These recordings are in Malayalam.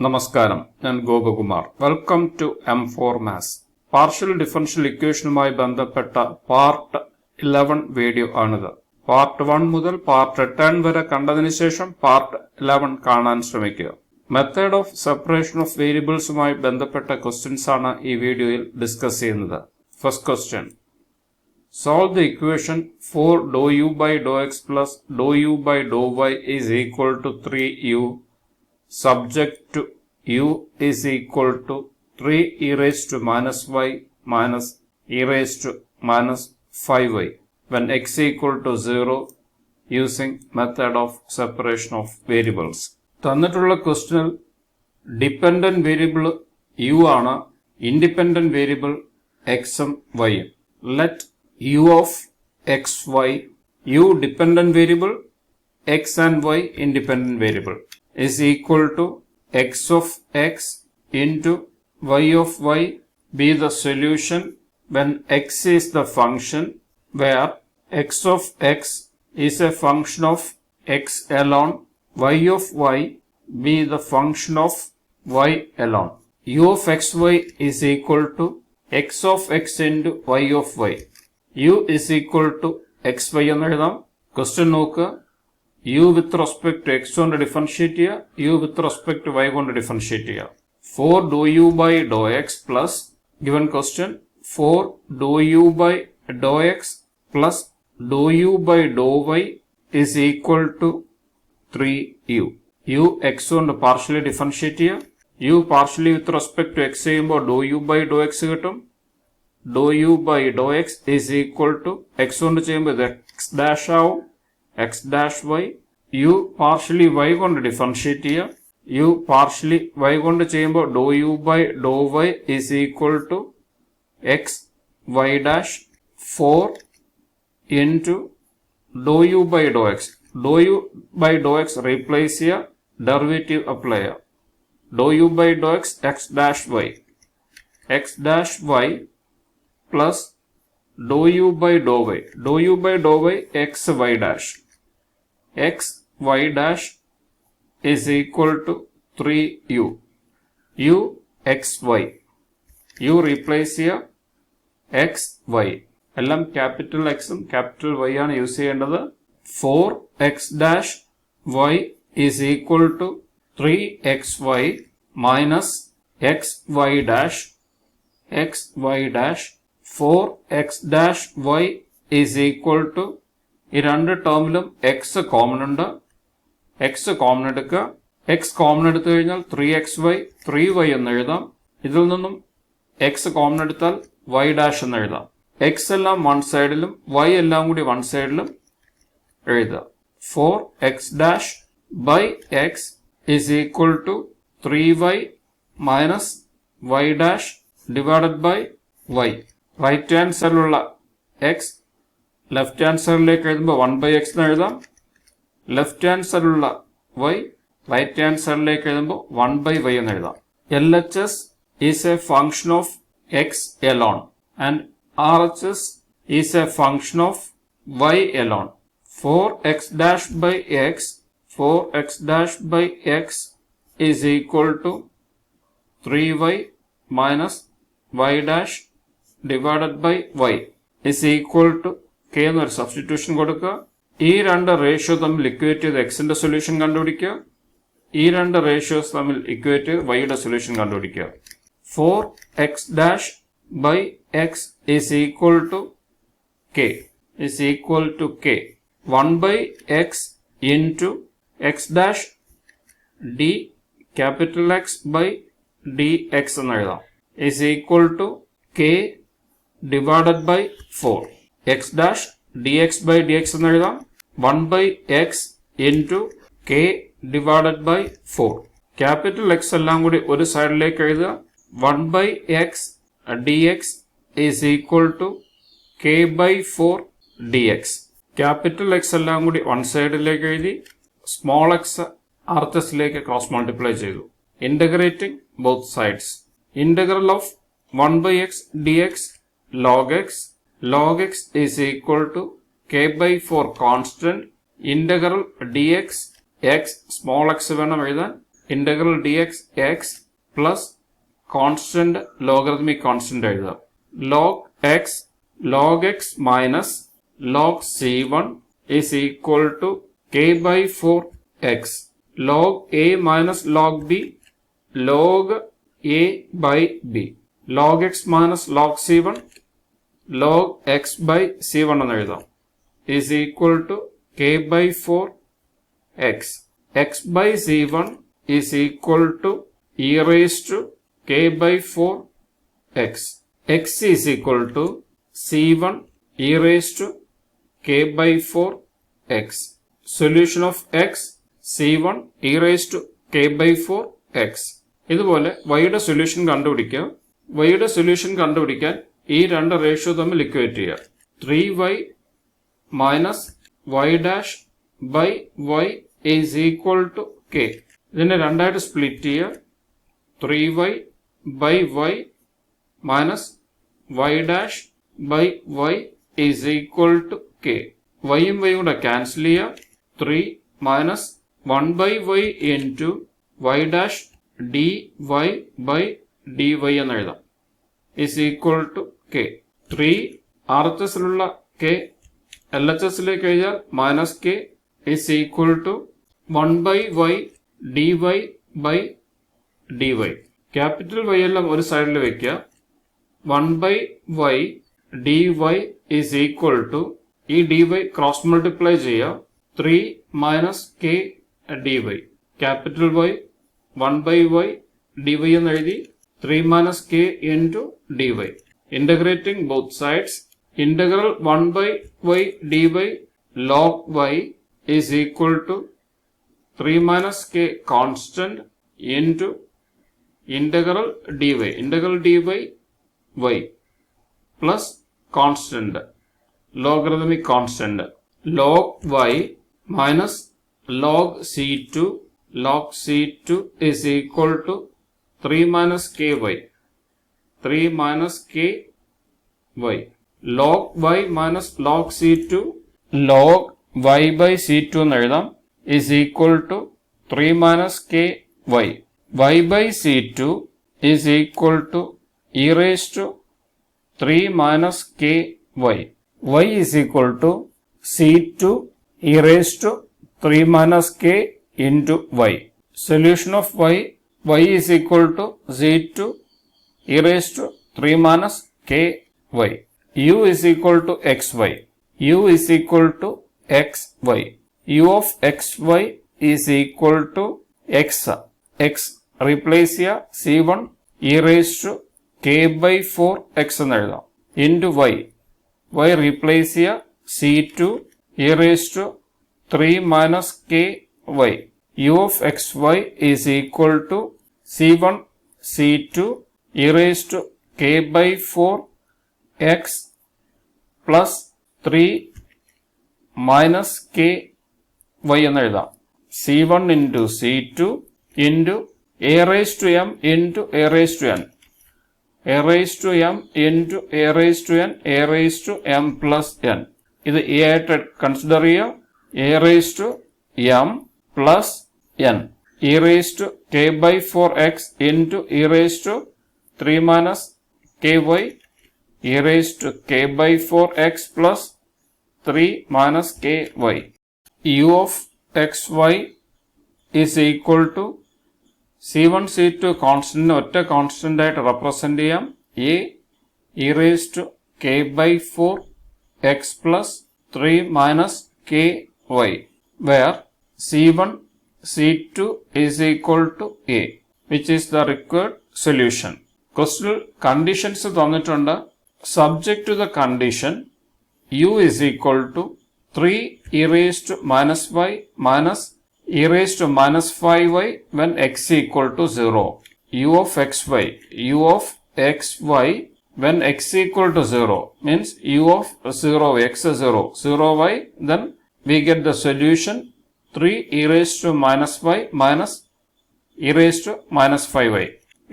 നമസ്കാരം, ഞാൻ Gopakumar. Welcome to M4 Maths. Partial differential ഇക്വേഷനുമായി ബന്ധപ്പെട്ട പാർട്ട് 11 വീഡിയോ ആണിത്. പാർട്ട് 1 മുതൽ പാർട്ട് 10 വരെ കണ്ടതിന് ശേഷം പാർട്ട് 11 കാണാൻ ശ്രമിക്കുക. മെത്തേഡ് ഓഫ് സെപ്പറേഷൻ ഓഫ് വേരിയബിൾസുമായി ബന്ധപ്പെട്ട ക്വസ്റ്റ്യൻസ് ആണ് ഈ വീഡിയോയിൽ ഡിസ്കസ് ചെയ്യുന്നത്. First question: solve the equation 4 ∂u by ∂x plus ∂u by ∂y is equal to 3u subject to u is equal to 3 e raised to minus y minus e raised to minus 5y when x equal to 0 using method of separation of variables. തന്നിട്ടുള്ള ക്വസ്റ്റ്യനിൽ ഡിപെൻഡന്റ് വേരിയബിൾ u ആണ്, ഇൻഡിപെൻഡന്റ് വേരിയബിൾ x ഉം y ഉം. Let u of xy, u dependent variable, x and y independent variable, is equal to x of x into y of y be the solution when x is the function where x of x is a function of x alone, y of y be the function of y alone. U of xy is equal to x of x into y of y. u is equal to xy എന്ന് എഴുതാം. ക്വസ്റ്റ്യൻ നോക്കുക. u with respect to x കൊണ്ട് ഡിഫറൻഷിയേറ്റ് ചെയ്യുക, u with respect to y കൊണ്ട് ഡിഫറൻഷിയേറ്റ് ചെയ്യുക. 4 ∂u by ∂x plus given question 4 ∂u by ∂x plus ∂u by ∂y is equal to 3u. u x കൊണ്ട് പാർഷ്യലി ഡിഫറൻഷിയേറ്റ് ചെയ്യുക. u partially with respect to x ചെയ്യുമ്പോൾ ∂u by ∂x കിട്ടും. ∂u by ∂x is equal to x കൊണ്ട് ചെയ്യുമ്പോൾ ഇത് x dash ആവും, x dash y. u partially y കൊണ്ട് ഡിഫറൻഷിയേറ്റ് ചെയ്യുക. u പാർഷ്യലി y കൊണ്ട് ചെയ്യുമ്പോൾ ∂u by ∂y is equal to x y dash 4 into ∂u by ∂x. ∂u by ∂x replace ചെയ്യുക, ഡെറിവേറ്റീവ് അപ്ലൈ ചെയ്യുക. ∂u by ∂x x dash y, x dash y plus ∂u by ∂y, ∂u by ∂y x y dash, x y dash is equal to 3u. u x y, u replace here x y, എല്ലാം ക്യാപിറ്റൽ എക്സും ക്യാപിറ്റൽ y ആണ് യൂസ് ചെയ്യേണ്ടത്. 4x dash y is equal to 3xy minus x y dash, x y dash 4x dash y is equal to, ഈ രണ്ട് ടേമിലും x കോമൺ ഉണ്ട്, x കോമൺ എടുക്കുക. x കോമൺ എടുത്തു കഴിഞ്ഞാൽ 3xy 3y എന്ന് എഴുതാം. ഇതിൽ നിന്നും x കോമൺ എടുത്താൽ y dash എന്ന് എഴുതാം. x എല്ലാം വൺ സൈഡിലും y എല്ലാം കൂടി വൺ സൈഡിലും എഴുതുക. 4x dash by x is equal to 3y minus y dash divided by y. Right hand സൈഡിലുള്ള x ലെഫ്റ്റ് ഹാൻഡ് സൈഡിലേക്ക് എഴുതുമ്പോൾ 1/x എന്ന് എഴുതാം. ലെഫ്റ്റ് ഹാൻഡ് സൈഡിലുള്ള y റൈറ്റ് ഹാൻഡ് സൈഡിലേക്ക് എഴുതുമ്പോൾ 1/y എന്ന് എഴുതാം. LHS is a function of x alone and RHS is a function of y alone. 4x dash by x, 4x dash by x is equal to 3y minus y dash divided by y is equal to k എന്നൊരു സബ്സ്റ്റിറ്റ്യൂഷൻ കൊടുക്കുക. ഈ രണ്ട് റേഷ്യോ തമ്മിൽ ഇക്വേറ്റ് ചെയ്ത് എക്സിന്റെ സൊല്യൂഷൻ കണ്ടുപിടിക്കുക. ഈ രണ്ട് റേഷ്യോസ് തമ്മിൽ ഇക്വേറ്റ് ചെയ്ത് വൈയുടെ സൊല്യൂഷൻ കണ്ടുപിടിക്കുക. 4x dash by x is equal to k, is equal to k 1/x into x dash d capital X by dx എന്ന് എഴുതാം, is equal to k divided by 4. x dash dx by dx എന്ന് എഴുതാം. 1/x into k divided by 4. Capital X എല്ലാം കൂടി ഒരു സൈഡിലേക്ക് എഴുതുക. 1/x dx is equal to k by 4 dx. Capital X എല്ലാം കൂടി വൺ സൈഡിലേക്ക് എഴുതി, സ്മോൾ x RHSലേക്ക് ക്രോസ് മൾട്ടിപ്ലൈ ചെയ്തു. Integrating both sides. Integral of 1/x dx log x, log x is equal to k by 4 constant, integral dx x small x വേണം എഴുതാൻ, integral D X X plus constant logarithmic constant എഴുതാം. log x minus log c1 is equal to k by 4x. Log a minus log b, log a by b. Log x minus log c1, log x by c1 എന്ന് എഴുതാം. is equal to k by 4x. x by c1 is equal to e raised to k by 4x. x is equal to c1 e raised to k by 4x. Solution of x c1 e raised to k by 4x. ഇതുപോലെ വൈയുടെ സൊല്യൂഷൻ കണ്ടുപിടിക്കുക. വൈയുടെ സൊല്യൂഷൻ കണ്ടുപിടിക്കാൻ ഈ രണ്ട് റേഷ്യോ തമ്മിൽ ഇക്വേറ്റ് ചെയ്യുക. 3y minus y dash by y is equal to k. ഇതിനെ രണ്ടായിട്ട് സ്പ്ലിറ്റ് ചെയ്യുക. 3y ബൈ y minus y dash by y is equal to k. വൈയും വൈയും കൂടെ ക്യാൻസൽ ചെയ്യുക. 3 minus 1 by y into y dash dy by dy എന്ന് എഴുതാം. Is equal to k. 3 RHSലുള്ള k LHSലേക്ക് എഴുതിയാൽ minus k is equal to 1 by y dy by dy. Capital y എല്ലാം ഒരു സൈഡിൽ വെക്കുക. 1 by y dy is equal to ഈ dy ക്രോസ് മൾട്ടിപ്ലൈ ചെയ്യുക. 3 minus k dy. Capital Y 1 by y dy എന്ന് എഴുതി. 3 minus k into dy. Integrating both sides, integral 1 by y dy log y is equal to 3 minus k constant into integral dy. Integral dy y plus constant, logarithmic constant. Log y minus log c2. Log c2 is equal to 3 minus ky. 3 minus ky. Log y minus log c2. Log y by c2 എന്ന് എഴുതാം. is equal to 3 minus ky. y by c2 is equal to e raised to 3 minus ky. y is equal to c2 e raised to 3 minus k into y. Solution of y is equal to z2 e raised to 3 minus ky. u is equal to xy. u is equal to xy. u of xy is equal to x. x replace here c1 e raised to k by 4x എന്ന് എഴുതാം. into y. y replace here c2 e raised to 3 minus ky. u of xy is equal to c1 c2 e raised to k by 4x plus 3 minus k y എന്ന് എഴുതാം. c1 into c2 into a raised to m into a raised to n. a raised to m into a raised to n, a raised to m plus n. ഇത് a ആയിട്ട് കൺസിഡർ ചെയ്യുക. a raised to m plus n. e raised to k by 4x into e raised to 3 minus ky. e raised to k by 4x plus 3 minus ky. u of xy is equal to c1 c2 constant ഒറ്റ കോൺസ്റ്റന്റ് ആയിട്ട് റെപ്രസെന്റ് ചെയ്യാം. a e raised to k by 4x plus 3 minus ky, where c1 c2 is equal to a, which is the required solution. Question conditions തന്നിട്ടുണ്ട്. Subject to the condition u is equal to 3 e raised to minus y minus e raised to minus 5y when x equal to 0. u of xy when x equal to 0 means u of 0 x 0y, then we get the solution 3 e raised to minus y minus e raised to minus 5y.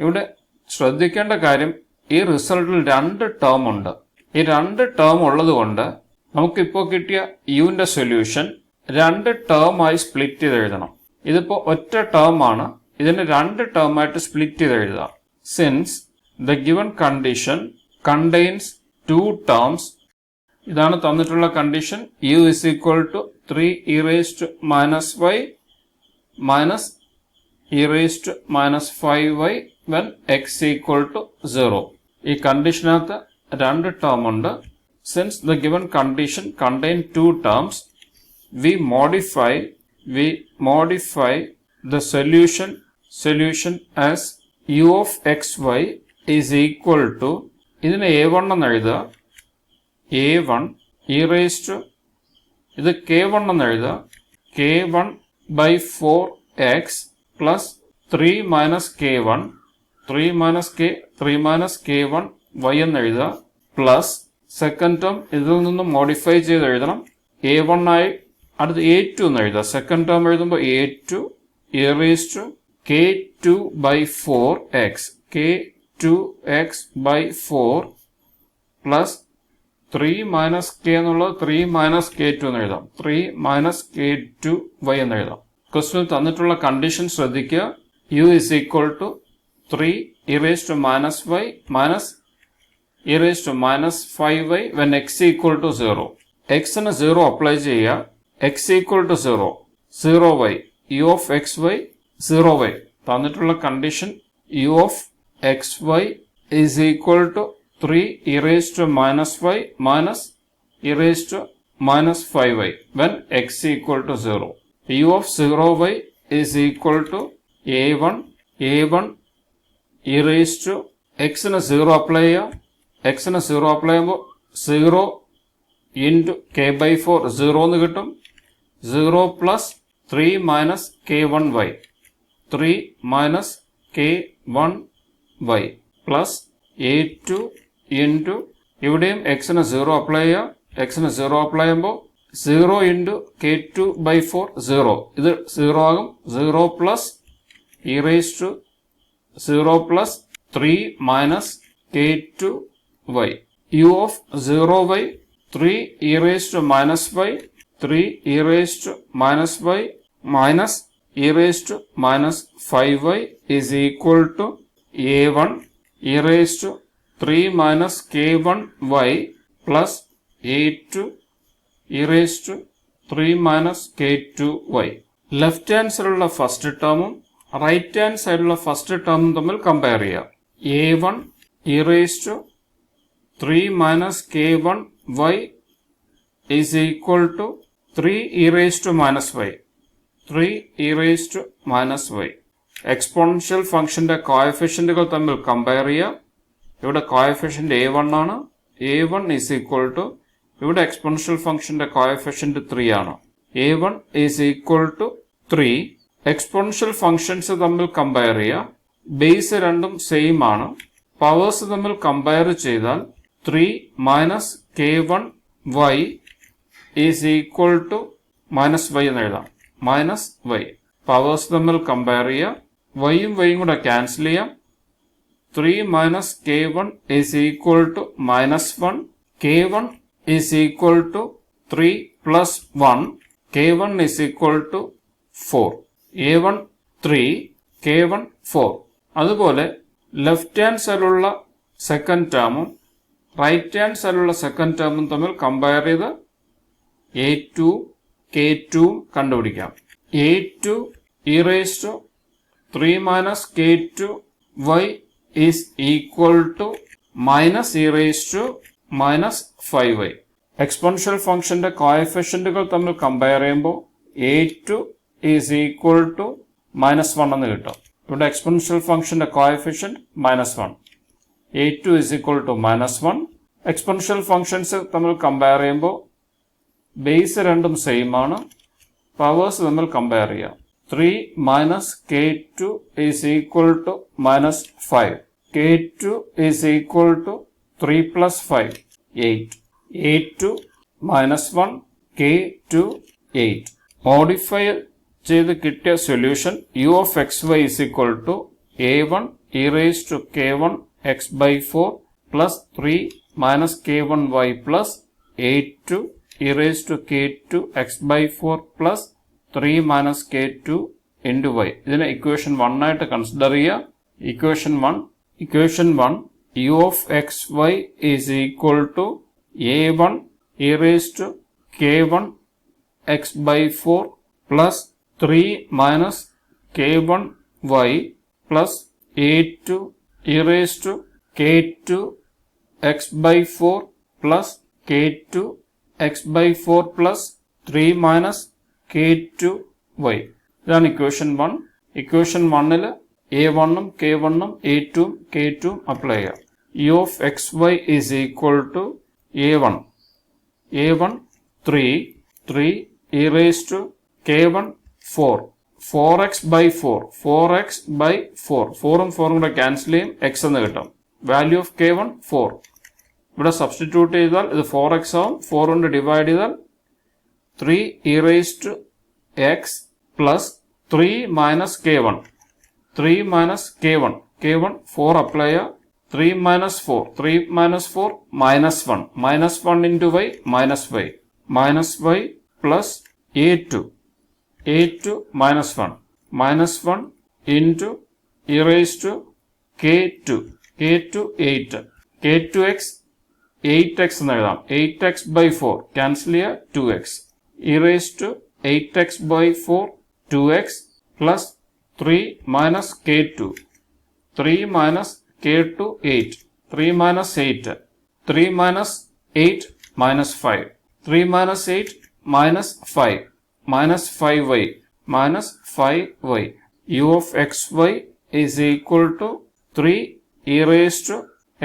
ഇവിടെ ശ്രദ്ധിക്കേണ്ട കാര്യം, ഈ റിസൾട്ടിൽ രണ്ട് ടേം ഉണ്ട്. ഈ രണ്ട് ടേം ഉള്ളത് കൊണ്ട് നമുക്കിപ്പോൾ കിട്ടിയ യുവിന്റെ സൊല്യൂഷൻ രണ്ട് ടേമായി സ്പ്ലിറ്റ് ചെയ്ത് എഴുതണം. ഇതിപ്പോൾ ഒറ്റ ടേം ആണ്. ഇതിനെ രണ്ട് ടേമായിട്ട് സ്പ്ലിറ്റ് ചെയ്ത് എഴുതാം. Since the given condition contains to terms, ഇതാണ് തന്നിട്ടുള്ള condition. u is equal to 3 e raised to minus y minus e raised to minus 5y when x equal to 0. ഈ കണ്ടീഷനകത്ത് രണ്ട് ടേം ഉണ്ട്. Since the given condition contain two terms, we modify the solution as u of xy is equal to, ഇതിനെ a1 എന്ന് എഴുതുക, a1 e raised to, ഇത് k1 എന്ന് എഴുതുക, k1 by 4x plus 3 minus k1, 3 minus k1 y എന്ന് എഴുതുക, പ്ലസ് സെക്കൻഡ് ടേം ഇതിൽ നിന്നും മോഡിഫൈ ചെയ്ത് എഴുതണം. a1 ആയി അടുത്ത് a2 എന്ന് എഴുതുക. സെക്കൻഡ് ടേം എഴുതുമ്പോൾ a2 e raised to k2 by 4x, k2x by 4 plus 3 minus k എന്നുള്ളത് 3 minus k2 എന്ന് എഴുതാം. 3 minus k2 y എന്ന് എഴുതാം. ക്വസ്റ്റ്യൻ തന്നിട്ടുള്ള കണ്ടീഷൻ ശ്രദ്ധിക്കുക. u is equal to 3 e raised to minus y minus e raised to minus 5y when x equal to 0. x ന് 0 അപ്ലൈ ചെയ്യുക. x equal to 0, 0y, u of xy 0y. തന്നിട്ടുള്ള condition u of xy is equal to 3 e raised to minus y minus e raised to minus 5y when x equal to 0. u of 0y is equal to a1 e raised to x ന് 0 അപ്ലൈ ചെയ്യുക. x ന് 0 അപ്ലൈ ചെയ്യുമ്പോൾ 0 into k by 4 0 എന്ന് കിട്ടും. 0 plus 3 minus k1y, 3 minus k1y plus a2 into, ഇവിടെയും x ന് 0 അപ്ലൈ ചെയ്യുക. x ന് 0 അപ്ലൈ ചെയ്യുമ്പോൾ 0 into k2 by 4 0, ഇത് 0 ആകും. 0 plus e raised to 0 plus 3 minus k2y, u of 0y 3 e raised to minus y, 3 e raised to minus y minus e raised to minus 5y is equal to a1 e raised to 3 minus k1y plus a2 e raised to 3 minus k2y. Left hand സൈഡിലുള്ള ഫസ്റ്റ് ടേമും റൈറ്റ് ഹാൻഡ് സൈഡിലുള്ള ഫസ്റ്റ് ടേമും തമ്മിൽ കമ്പയർ ചെയ്യുക. a1 e raised to 3 minus k1y is equal to 3 e raised to minus y, 3 e raised to minus y. Exponential ഫംഗ്ഷന്റെ കോഎഫിഷ്യന്റുകൾ തമ്മിൽ കമ്പയർ ചെയ്യുക. ഇവിടെ കോഎഫിഷ്യന്റ് a1 ആണ്. a1 is equal to, ഇവിടെ എക്സ്പോണൻഷ്യൽ ഫംഗ്ഷന്റെ കോഎഫിഷ്യന്റ് 3 ആണ്. a1 is equal to 3. Exponential functions തമ്മിൽ കമ്പയർ ചെയ്യുക. ബേസ് രണ്ടും സെയിം ആണ്. പവേഴ്സ് തമ്മിൽ കമ്പയർ ചെയ്താൽ 3 minus k1y is equal to minus y എന്ന് എഴുതാം. Minus y. പവേഴ്സ് തമ്മിൽ കമ്പയർ ചെയ്യുക. വൈയും വൈയും കൂടെ ക്യാൻസൽ ചെയ്യാം. 3 minus k1 is equal to minus 1. k1 is equal to 3 plus 1. k1 is equal to 4. a1 3, k1 4. അതുപോലെ ലെഫ്റ്റ് ഹാൻഡ് സൈഡിലുള്ള സെക്കൻഡ് ടേമും റൈറ്റ് ഹാൻഡ് സൈഡിലുള്ള സെക്കൻഡ് ടേമും തമ്മിൽ കമ്പയർ ചെയ്ത് a2 k2 കണ്ടുപിടിക്കാം. a2 e raised to 3 minus k2y is equal to minus e raised to minus 5y. Exponential ഫംഗ്ഷന്റെ കോഎഫിഷ്യന്റുകൾ തമ്മിൽ കമ്പയർ ചെയ്യുമ്പോൾ a2 is equal to minus 1 എന്ന് കിട്ടും. ഇവിടെ എക്സ്പോണൻഷ്യൽ ഫംഗ്ഷന്റെ coefficient minus 1. a2 is equal to minus 1. Exponential functions തമ്മിൽ കമ്പയർ ചെയ്യുമ്പോൾ ബേസ് രണ്ടും സെയിം ആണ്. പവേഴ്സ് തമ്മിൽ കമ്പയർ ചെയ്യാം. 3 minus k2 is equal to minus 5. k2 is equal to 3 plus 5, 8. a2 minus 1, k2 8. Modify ചെയ്ത് കിട്ടിയ solution u of xy is equal to a1 e raised to k1 x by 4 plus 3 minus k1y plus a2 e raised to k2 x by 4 plus 3 minus k2 into y. ഇതിനെ equation 1 ആയിട്ട് കൺസിഡർ ചെയ്യുക. Equation 1 u of xy is equal to a1 e raised to k1 x by 4 plus 3 minus k1 y plus a2 e raised to k2 x by 4 plus k2 x by 4 plus 3 minus k2 y. ഇതാണ് equation 1. Equation 1 a1 ഉം k1 ഉം a2 ഉം k2 ഉം അപ്ലൈ ചെയ്യുക. u of xy is equal to a1 3 e raised to k1 4x by 4 4 ഉം 4 ഉം കൂടെ ക്യാൻസൽ ചെയ്യും, x എന്ന് കിട്ടും. Value of k1 4. ഇവിടെ സബ്സ്റ്റിറ്റ്യൂട്ട് ചെയ്താൽ ഇത് 4x ആവും. 4 കൊണ്ട് ഡിവൈഡ് ചെയ്താൽ 3 e raised to x plus 3 minus k1 k1 4 apply ചെയ്യുക. 3 minus 4 minus 1 into y minus y plus a2 minus 1 into e raised to k2 8 k2x 8x എന്ന് എഴുതാം. 8x by 4 ക്യാൻസൽ ചെയ്യുക, 2x e raised to 8x by 4 2x plus 3 minus k2 3 minus k2 8 3 minus 8 3 minus 8 minus 5 3 minus 8 minus 5 minus 5y u of xy is equal to 3 e raised to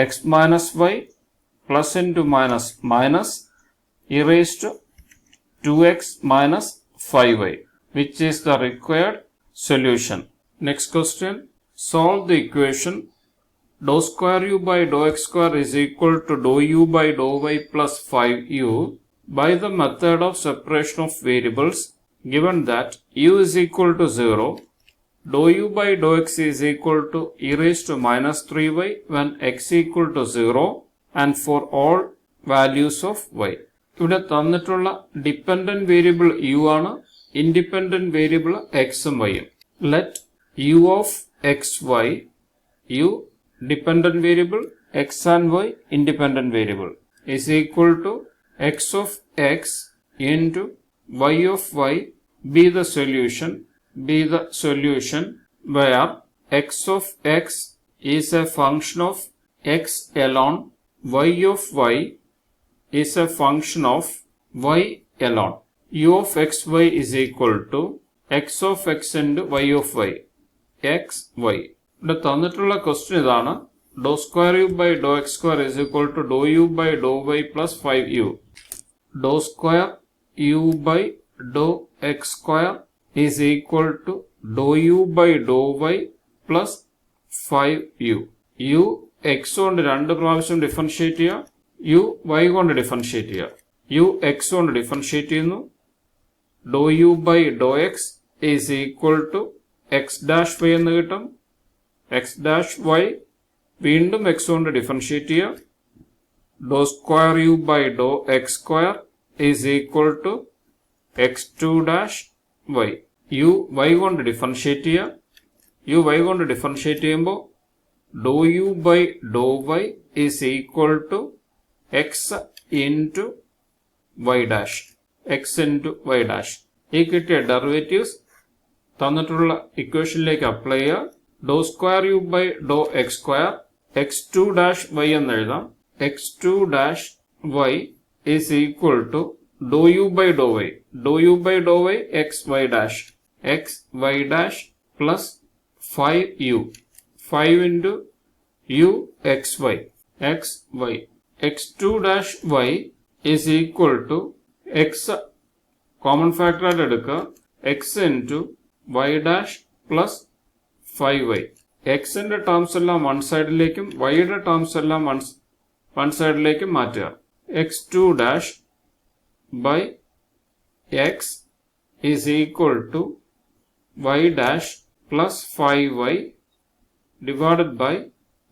x minus y plus into minus e raised to 2x minus 5y, which is the required solution. Next question. Solve the equation dou square u by dou x square is equal to dou u by dou y plus 5u by the method of separation of variables, given that u is equal to 0, dou u by dou x is equal to e raised to minus 3y when x equal to 0 and for all values of y. ഇവിടെ തന്നിട്ടുള്ള ഡിപ്പെൻഡന്റ് വേരിയബിൾ u ആണ്, ഇൻഡിപെൻഡന്റ് വേരിയബിൾ x ഉം y ഉം. Let u of xy, u dependent variable, x and y independent variable, is equal to x of x into y of y be the solution where x of x is a function of x alone, y of y is a function of y alone. u of xy is equal to x of x into y of y, x y. ഇവിടെ തന്നിട്ടുള്ള ക്വസ്റ്റ്യൻ ഇതാണ്. Dou square u by dou x square is equal to Dr u by Dr y plus 5u. Dou square u by dou x square is equal to Dr u by Dr y plus 5u. U x കൊണ്ട് 2 പ്രാവശ്യം ഡിഫറൻഷിയേറ്റ് ചെയ്യുക, യു വൈ കൊണ്ട് ഡിഫറൻഷിയേറ്റ് ചെയ്യുക. യു എക്സ് കൊണ്ട് ഡിഫറൻഷിയേറ്റ് ചെയ്യുന്നു. Dou u by dou x is equal to x dash y എന്ന് കിട്ടും. എക്സ് ഡാഷ് വൈ വീണ്ടും എക്സ് കൊണ്ട് ഡിഫറൻഷിയേറ്റ് ചെയ്യുക. Dou square u by dou x square is equal to x two dash y. U y കൊണ്ട് ഡിഫറൻഷിയേറ്റ് ചെയ്യുക. യു വൈ കൊണ്ട് ഡിഫറൻഷിയേറ്റ് ചെയ്യുമ്പോൾ dou u by Dr y is equal to x into y dash, x into y dash. ഈ കിട്ടിയ ഡെറിവേറ്റീവ്സ് തന്നിട്ടുള്ള ഇക്വേഷനിലേക്ക് അപ്ലൈ ചെയ്യുക. Dou square u by dou x square x two dash y എന്ന് എഴുതാം. X two dash y is equal to Dr u by Dr y. Do u by Dr y x y dash, x y dash plus 5u, 5 into u x y, x y. X two dash y is equal to x common factor ആയിട്ട് എടുക്കുക, x into y dash plus 5y. എക്സിന്റെ ടേംസ് എല്ലാം വൺ സൈഡിലേക്കും വൈയുടെ ടേംസ് എല്ലാം വൺ സൈഡിലേക്കും മാറ്റുക. X two dash by x is equal to y dash plus 5y divided by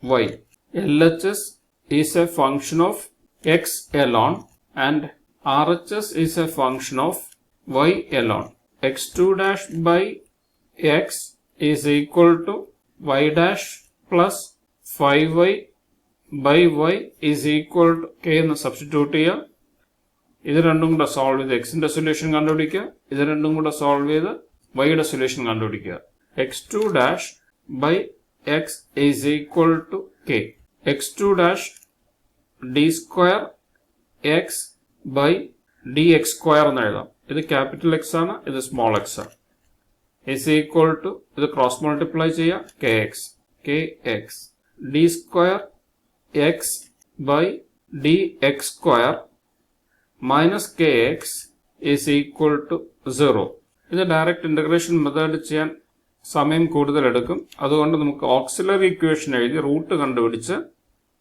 y. LHS is a function of x alone and RHS is a function of y alone. x2 dash by x is equal to y dash plus 5y by y is equal to k എന്ന് സബ്സ്റ്റിറ്റ്യൂട്ട് ചെയ്യുക. ഇത് രണ്ടും കൂടെ സോൾവ് ചെയ്ത് എക്സിന്റെ സൊല്യൂഷൻ കണ്ടുപിടിക്കുക. ഇത് രണ്ടും കൂടെ സോൾവ് ചെയ്ത് വൈയുടെ സൊല്യൂഷൻ കണ്ടുപിടിക്കുക. x2 dash by x is equal to k. x2 dash d square x by dx square എന്ന് എഴുതാം. ഇത് ക്യാപിറ്റൽ എക്സ് ആണ്, ഇത് സ്മോൾ എക്സ് ആണ്. is equal to ഇത് ക്രോസ് മൾട്ടിപ്ലൈ ചെയ്യുക kx d square x by dx square minus kx is equal to 0. ഇത് ഡയറക്റ്റ് ഇന്റഗ്രേഷൻ മെത്തേഡ് ചെയ്യാൻ സമയം കൂടുതൽ എടുക്കും. അതുകൊണ്ട് നമുക്ക് ഓക്സിലറി ഇക്വേഷൻ എഴുതി റൂട്ട് കണ്ടുപിടിച്ച്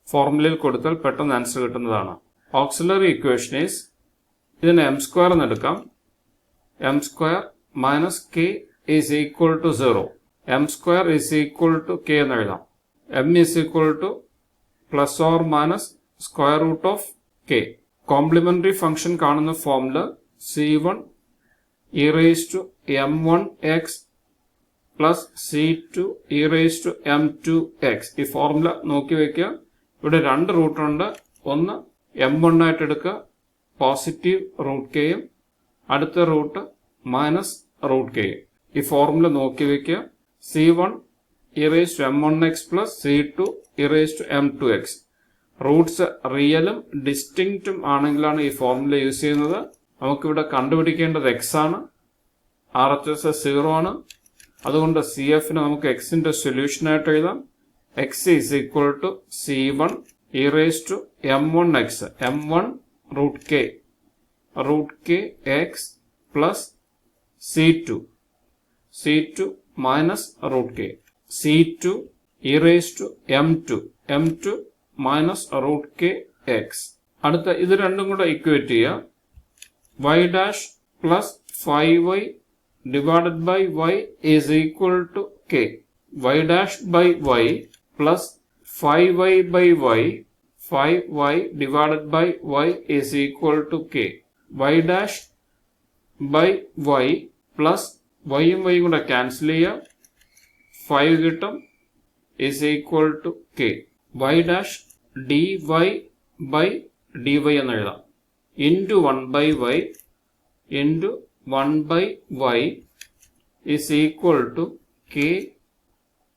ഫോർമുലയിൽ കൊടുത്താൽ പെട്ടെന്ന് ആൻസർ കിട്ടുന്നതാണ്. ഓക്സിലറി ഇക്വേഷൻ ഈസ് ഇതിനെ എം സ്ക്വയർ എന്ന് എടുക്കാം. M square minus k is equal to 0. M square is equal to k എന്ന് എഴുതാം. M is equal to plus or minus square root of k. Complementary function കാണുന്ന formula c1 e raised to m1x plus c2 e raised to m2x. ഈ ഫോർമുല നോക്കി വെക്കുക. ഇവിടെ രണ്ട് റൂട്ടുണ്ട്. ഒന്ന് m1 ആയിട്ട് എടുക്കുക, പോസിറ്റീവ് റൂട്ട് കെയും അടുത്ത റൂട്ട് മൈനസ് റൂട്ട് കെയും. ഈ ഫോർമുല നോക്കി വെക്കുക. c1 e raised to m1x plus c2 e raised to m2x. Roots റിയലും ഡിസ്റ്റിങ്ക്റ്റും ആണെങ്കിലാണ് ഈ ഫോർമുല യൂസ് ചെയ്യുന്നത്. നമുക്കിവിടെ കണ്ടുപിടിക്കേണ്ടത് എക്സ് ആണ്. RHS 0 ആണ്. അതുകൊണ്ട് CFന് നമുക്ക് എക്സിന്റെ സൊല്യൂഷൻ ആയിട്ട് എഴുതാം. X is equal to c1 e raised to m1x, m1 root k x plus c2 minus root k, c2 e raised to m2 minus root k x. അടുത്ത ഇത് രണ്ടും കൂടെ ഇക്വേറ്റ് ചെയ്യുക. y dash plus 5y divided by y is equal to k. y dash by y plus 5y by y, 5y divided by y is equal to k. y dash by y plus y യും y കൂടെ ക്യാൻസൽ ചെയ്യുക, 5 കിട്ടും, is equal to k. y dash dy by dy എന്ന് എഴുതാം. into 1 by y into 1 by y is equal to k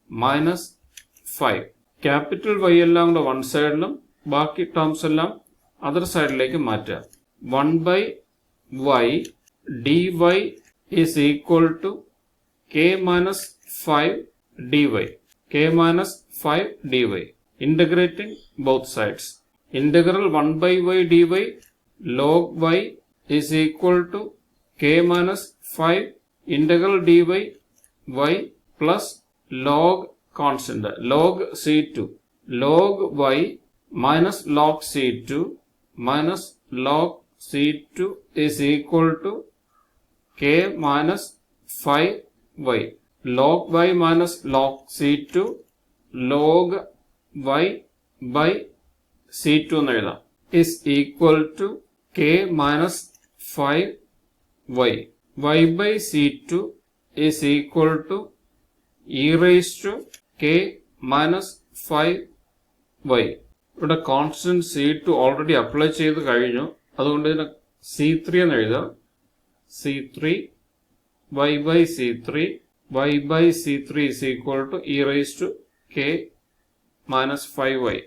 minus 5. Capital y എല്ലാം കൂടെ വൺ സൈഡിലും ബാക്കി ടേംസ് എല്ലാം അതർ സൈഡിലേക്ക് മാറ്റുക. 1 by y dy is equal to k minus 5 dy. k minus 5 dy. Integrating both sides. Integral 1 by y dy log y is equal to k minus 5 integral dy y plus log constant log c2. log y minus log c2 minus log c2 is equal to k minus 5y. log y minus log c2 log y by c2 എന്ന് എഴുതാം is equal to k minus 5y. y by c2 is equal to e raised to k minus 5y. ഇവിടെ കോൺസ്റ്റന്റ് c2 ഓൾറെഡി അപ്ലൈ ചെയ്ത് കഴിഞ്ഞു. അതുകൊണ്ട് ഇതിനെ c3 എന്ന് എഴുതാം. c3 y by c3 is equal to e raised to k minus 5y.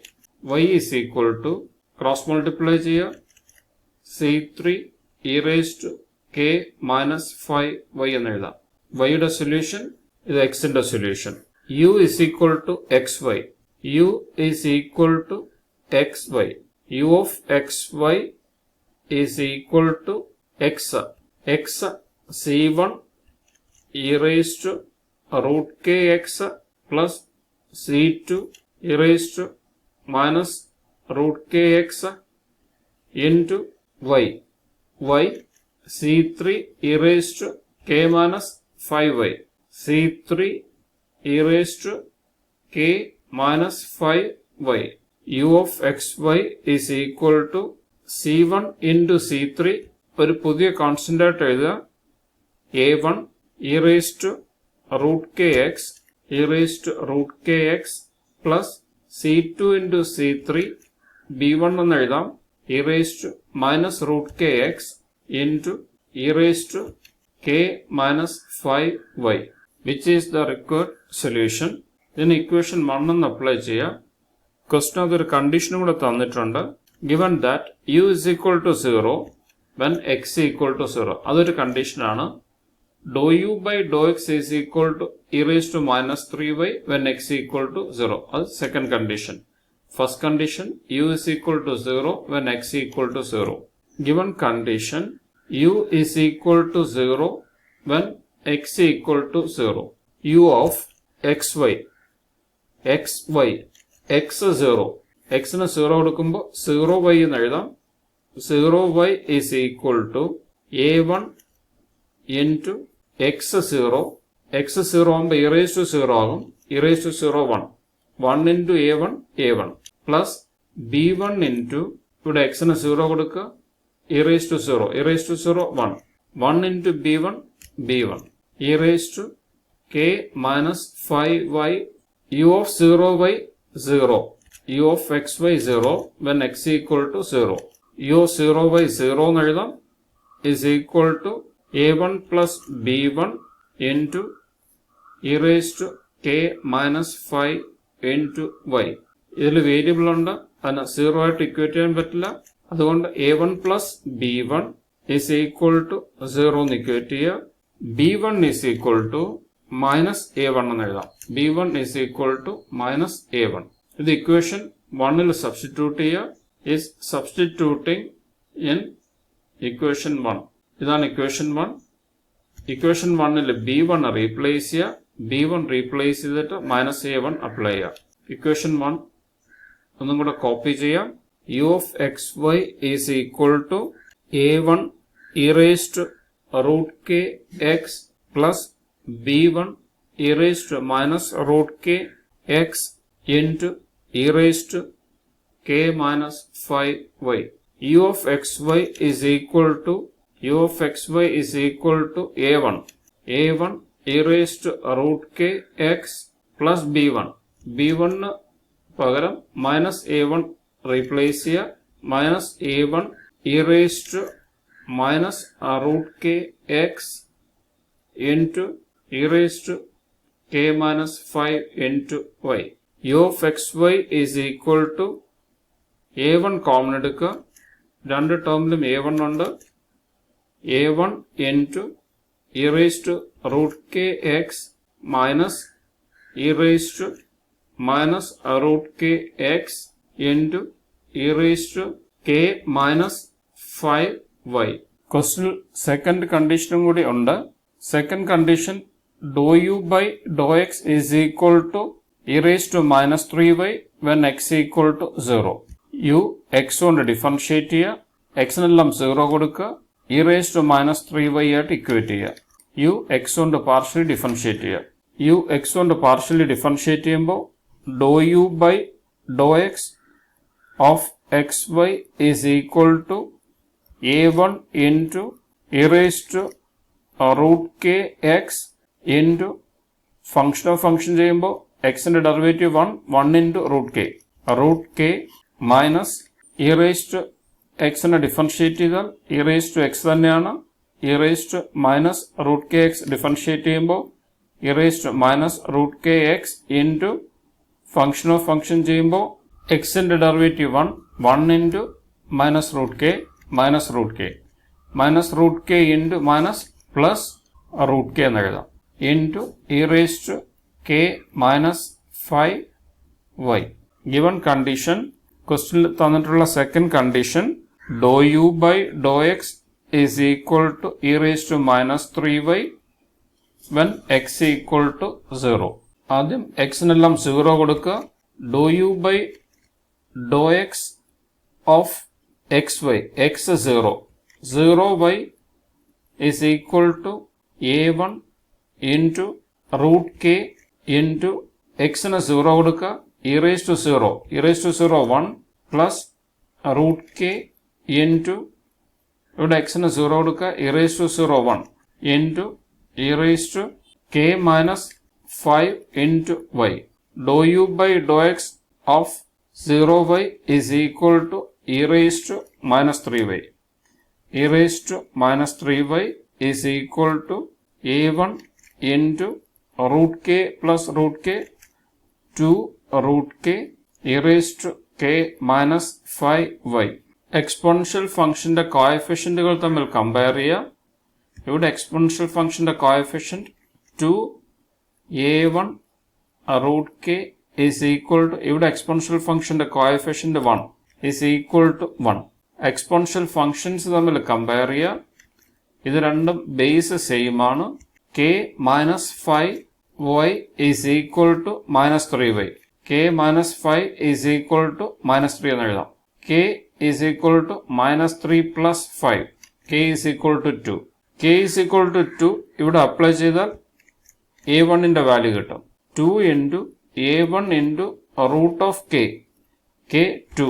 y is equal to cross multiply ചെയ്യുക, c3 e raised to k minus 5y എന്ന് എഴുതാം. y യുടെ സൊല്യൂഷൻ ഇത് എക്സിന്റെ solution. u is equal to xy. u is equal to xy. u of xy is equal to x c1 e raised to root kx plus c2 e raised to minus root kx into y. y c3 e raised to k minus 5y. c3 e raised to k minus 5y. u of xy is equal to c1 into c3 ഒരു പുതിയ കോൺസ്റ്റന്റ് ആയിട്ട് എഴുതുക, a1 e raised to root kx e raised to root kx plus c2 into c3 b1 എന്ന് എഴുതാം e raised to minus root kx into e raised to k minus 5y, which is the required solution. Then equation 1 എന്ന് അപ്ലൈ ചെയ്യാം. ക്വസ്റ്റൻ അതൊരു കണ്ടീഷനും കൂടെ തന്നിട്ടുണ്ട്. Given that u is equal to 0 when x equal to 0. അതൊരു കണ്ടീഷനാണ്. Dou u by dou x is equal to e raised to minus 3y when x equal to 0. അത് second condition. First condition, u is equal to 0 when x equal to 0. Given condition, u is equal to 0 when x equal to 0. u of xy, x 0. x ന് 0 കൊടുക്കുമ്പോൾ 0y എന്ന് എഴുതാം. 0y is equal to a1 into x0. x0 ആകുമ്പോൾ e raised to 0 ആകും. e raised to 0 1. 1 into a1 plus b1 into ഇവിടെ x ന് 0 കൊടുക്കുക. e raised to 0. e raised to 0 1. 1 into b1 e raised to k minus 5y u of 0y 0. u of xy 0 when x equal to 0. u of 0y 0 എന്ന് എഴുതാം is equal to a1 plus b1 into e raised to k minus 5 into y. ഇതിൽ വേരിയബിൾ ഉണ്ട്, അതിന് 0 ആയിട്ട് ഇക്വേറ്റ് ചെയ്യാൻ പറ്റില്ല. അതുകൊണ്ട് a1 plus b1 is equal to 0 എന്ന് ഇക്വേറ്റ് ചെയ്യുക. b1 is equal to minus a1 എന്ന് എഴുതാം. b1 is equal to minus a1. ഇത് ഇക്വേഷൻ 1ൽ സബ്സ്റ്റിറ്റ്യൂട്ട് ചെയ്യുക. is substituting in equation 1. ഇതാണ് ഇക്വേഷൻ 1. ഇക്വേഷൻ 1ൽ b1 റീപ്ലേസ് ചെയ്യുക. b1 റീപ്ലേസ് ചെയ്തിട്ട് മൈനസ് a1 അപ്ലൈ ചെയ്യുക. ഇക്വേഷൻ 1 ഒന്നും കൂടെ കോപ്പി ചെയ്യാം. u of xy is equal to a1 e raised to root k x plus b1 e raised to minus root k x into e raised to k minus 5y. u of xy is equal to a1 e raised to root k x plus b1 പകരം മൈനസ് a1 റീപ്ലേസ് ചെയ്യുക. Minus a1 e raised to minus root k x into e raised to k minus 5 into y. u of xy is equal to a1 common എടുക്കുക. രണ്ട് ടേമിലും a1 ഉണ്ട്. a1 into e raised to root k x minus e raised to minus root k x into e raised to k minus 5y. Question second കണ്ടീഷനും കൂടി ഉണ്ട്. Second condition dou u by dou x is equal to e raised to minus 3y when x equal to 0. u x കൊണ്ട് ഡിഫറൻഷിയേറ്റ് ചെയ്യുക. എക്സിനെല്ലാം 0 കൊടുക്കുക. e raised to minus 3y ആയിട്ട് ഇക്വേറ്റ് ചെയ്യുക. u x കൊണ്ട് പാർഷ്യലി ഡിഫറൻഷിയേറ്റ് ചെയ്യുക. u x കൊണ്ട് പാർഷ്യലി ഡിഫറൻഷിയേറ്റ് ചെയ്യുമ്പോൾ dou u by dou x of xy is equal to a1 into e raised to root k x into function ചെയ്യുമ്പോൾ എക്സിന്റെ derivative 1 into root k minus e raised to എക്സിനെ ഡിഫറൻഷിയേറ്റ് ചെയ്താൽ e raised to x തന്നെയാണ്. e raised to minus root kx differentiate ചെയ്യുമ്പോൾ e raised to minus root kx into function ചെയ്യുമ്പോൾ എക്സിന്റെ derivative 1 into minus root k into minus plus root k എന്ന് എഴുതാം into e raised to k minus 5y. Given condition, ക്വസ്റ്റ്യനിൽ തന്നിട്ടുള്ള second condition dou u by dou x is equal to e raised to minus 3y when x equal to 0. ആദ്യം എക്സിനെല്ലാം 0 കൊടുക്കുക. dou u by dou x of xy x 0y is equal to a1 into root k into x ന് 0 കൊടുക്കുക. e raised to 0 1 plus root k into ഇവിടെ x ന് 0 കൊടുക്കുക. e raised to 0 1 into e raised to k minus 5 into y. Dou u by dou x of 0y is equal to e raised to minus 3y. E raised to minus 3y is equal to a1 into root k plus root k 2 root k e raised to k minus 5y. Exponential ഫംഗ്ഷന്റെ കോഎഫിഷ്യന്റുകൾ തമ്മിൽ കമ്പയർ ചെയ്യുക. ഇവിടെ എക്സ്പോണൻഷ്യൽ ഫംഗ്ഷന്റെ coefficient 2a1 root k is equal to, ഇവിടെ എക്സ്പോണൻഷ്യൽ ഫംഗ്ഷന്റെ coefficient 1 is equal to 1. Exponential functions തമ്മിൽ കമ്പയർ ചെയ്യുക. ഇത് രണ്ടും ബേസ് സെയിം ആണ്. k minus 5y is equal to minus 3y. k minus 5 is equal to minus 3 എന്ന് എഴുതാം. k is equal to minus 3 plus 5. k is equal to 2. k is equal to 2 ഇവിടെ അപ്ലൈ ചെയ്താൽ a1 ന്റെ വാല്യൂ കിട്ടും. 2 into a1 into root of k, k2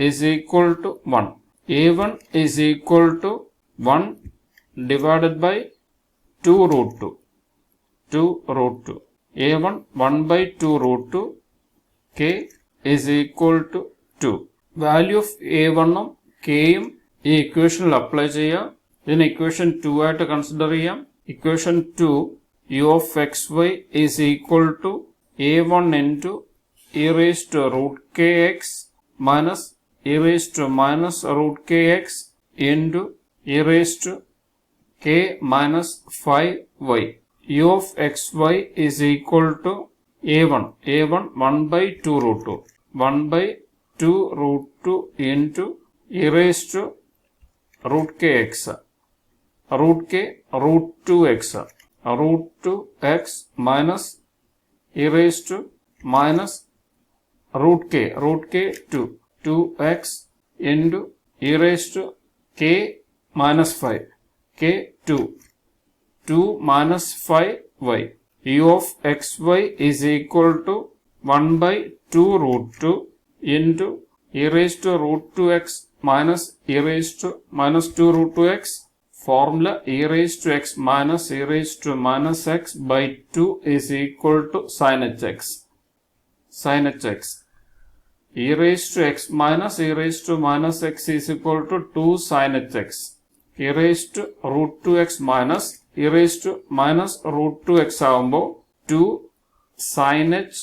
is equal to 1. a1 is equal to 1 divided by 2 root 2. 2 root 2. a1 1 by 2 root 2. k is equal to 2. Value of a1 ഉം kയും ഈ ഇക്വേഷനിൽ അപ്ലൈ ചെയ്യുക. ഇതിന് ഇക്വേഷൻ 2 ആയിട്ട് കൺസിഡർ ചെയ്യാം. Equation 2 u of xy is equal to a1 into e raised to root kx minus e raised to minus root kx into e raised to k minus 5y. u of xy is equal to a1 1 by 2 root 2. 1 by 2 root 2 into e raised to root kx, root k root 2x, root 2x minus e raised to minus root k 2, 2x into e raised to k minus 5, k 2 minus 5y. u of xy is equal to 1 by 2 root 2 into e raised to root 2x minus e raised to minus 2 root 2x. Formula e raised to x minus e raised to minus x by 2 is equal to sin hx. Sin hx. e raised to x minus e raised to minus x is equal to 2 sin hx. e raised to root 2x minus e raised to minus root 2x ആകുമ്പോൾ 2 sin h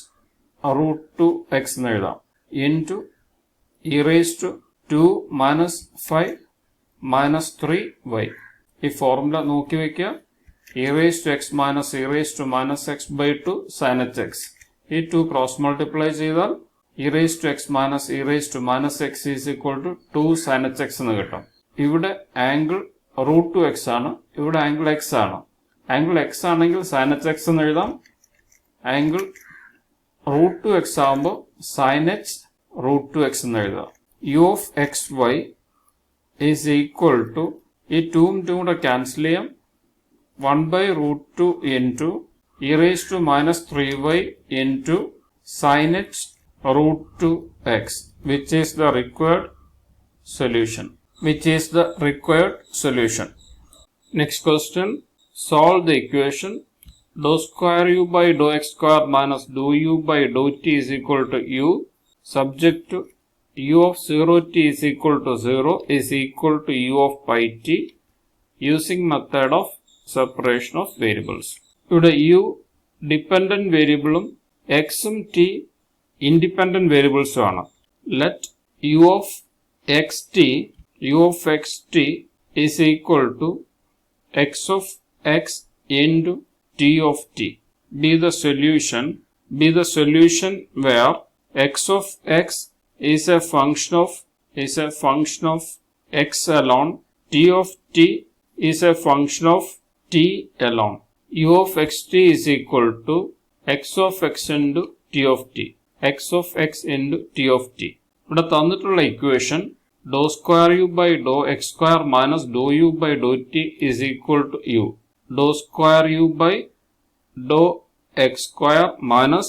root 2x എന്ന് എഴുതാം. into e raised to 2 minus 5 minus 3y. ഈ ഫോർമുല നോക്കി വയ്ക്കുക. e raised to x minus e raised to minus x by 2 sin hx. ഈ 2 ക്രോസ് മൾട്ടിപ്ലൈ ചെയ്താൽ e raised to x minus e raised to minus x is equal to 2 sin hx എന്ന് കിട്ടും. ഇവിടെ ആംഗിൾ root 2x ആണ്, ഇവിടെ ആംഗിൾ x ആണ്. ആംഗിൾ x ആണെങ്കിൽ sin hx എന്ന് എഴുതാം. ആംഗിൾ root 2x ആകുമ്പോൾ sin h root 2x എന്ന് എഴുതാം. u of xy is equal to, ഈ 2ഉം 2 കൂടെ ക്യാൻസൽ ചെയ്യാം. 1 by root 2 into e raised to minus 3y into sin h root 2x, which is the required solution. Next question. Solve the equation dou square u by dou x square minus dou u by dou t is equal to u, subject to u of 0t is equal to 0 is equal to u of pi t using method of separation of variables. ഇവിടെ u ഡിപെൻഡന്റ് വേരിയബിളും x ഉം t ഇൻഡിപെൻഡന്റ് വേരിയബിൾസും ആണ്. Let u of xt is equal to x of x into t of t be the solution where x of x is a function of x alone, t of t is a function of t alone. u of xt is equal to x of x into t of t, x of x into t of t. ഇവിടെ തന്നിട്ടുള്ള equation dou square u by dou x square minus dou u by dou t is equal to u. Dou square u by dou x square minus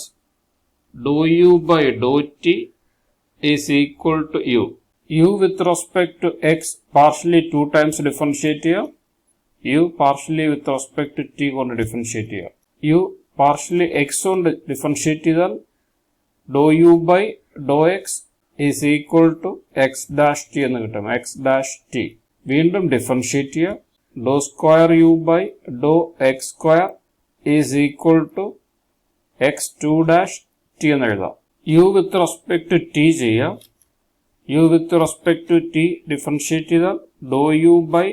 dou u by dou t is equal to u. u with respect to x partially 2 times differentiate ചെയ്യുക. u partially with respect to t കൊണ്ട് differentiate ചെയ്യുക. u partially x കൊണ്ട് ഡിഫറൻഷിയേറ്റ് ചെയ്താൽ dou u by dou x is equal to x dash t എന്ന് കിട്ടും. x dash t. വീണ്ടും ഡിഫറൻഷിയേറ്റ് ചെയ്യുക. dou square u by dou x square is equal to x2 dash t എന്ന് എഴുതാം. u with respect to t ചെയ്യുക. u with respect to t differentiate ചെയ്താൽ dou u by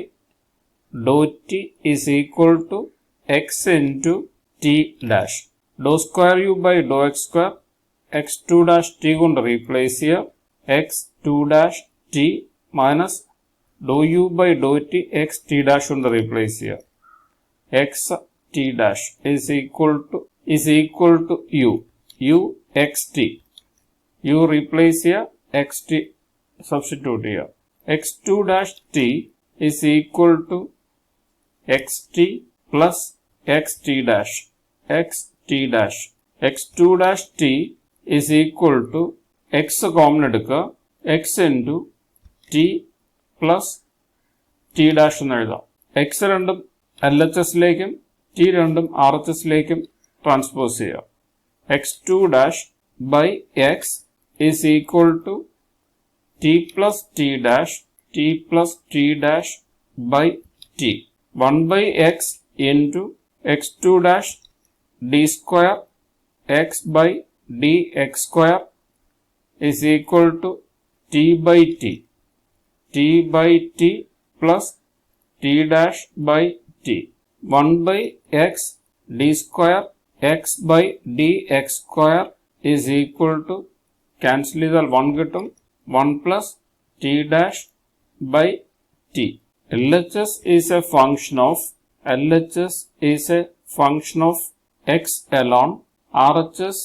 dou t is equal to x into t dash. dou square u by dou x square x2 dash t കൊണ്ട് റീപ്ലേസ് ചെയ്യുക. x2 dash t minus dou u by dou t x t dash കൊണ്ട് റീപ്ലേസ് ചെയ്യുക. x t dash is equal to u x t. u replace ചെയ്യുക. x t സബ്സ്റ്റിറ്റ്യൂട്ട് ചെയ്യുക. x2 dash t is equal to xt plus xt dash. xt dash. x2 dash t is equal to x common എടുക്കുക. x into t plus t dash എന്ന് എഴുതാം. x രണ്ടും LHSലേക്കും t രണ്ടും RHSലേക്കും ട്രാൻസ്പോസ് ചെയ്യുക. x2 dash by x is equal to t plus t dash by t. 1 by x into x2 dash d square x by dx square is equal to t by t. t by t plus t dash by t. 1 by x d square x by dx square is equal to cancel ചെയ്താൽ 1 കിട്ടും. 1 plus t dash by t. LHS is a function of x alone. RHS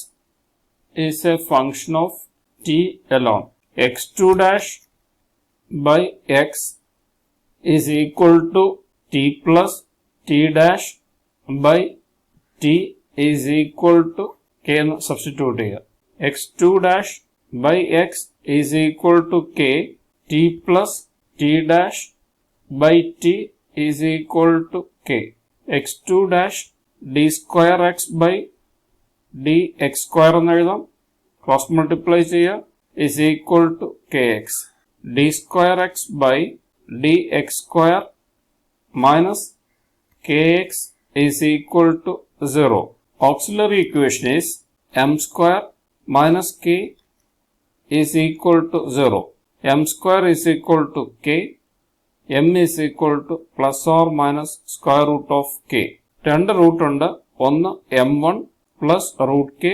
is a function of t alone. x2 dash by x is equal to t plus t dash by t is equal to k എന്ന് സബ്സ്റ്റിറ്റ്യൂട്ട് ചെയ്യുക. x2 dash by x is equal to k. t plus t dash by t is equal to k. x2 dash d square x by dx square എന്ന് എഴുതാം. ക്രോസ് മൾട്ടിപ്ലൈ ചെയ്യുക. is equal to kx. d square x by dx square minus kx is equal to 0. Auxiliary equation is m square minus k is equal to 0. m square is equal to k. m is equal to plus or minus square root of k. രണ്ട് റൂട്ട് ഉണ്ട്. ഒന്ന് m1 plus root k,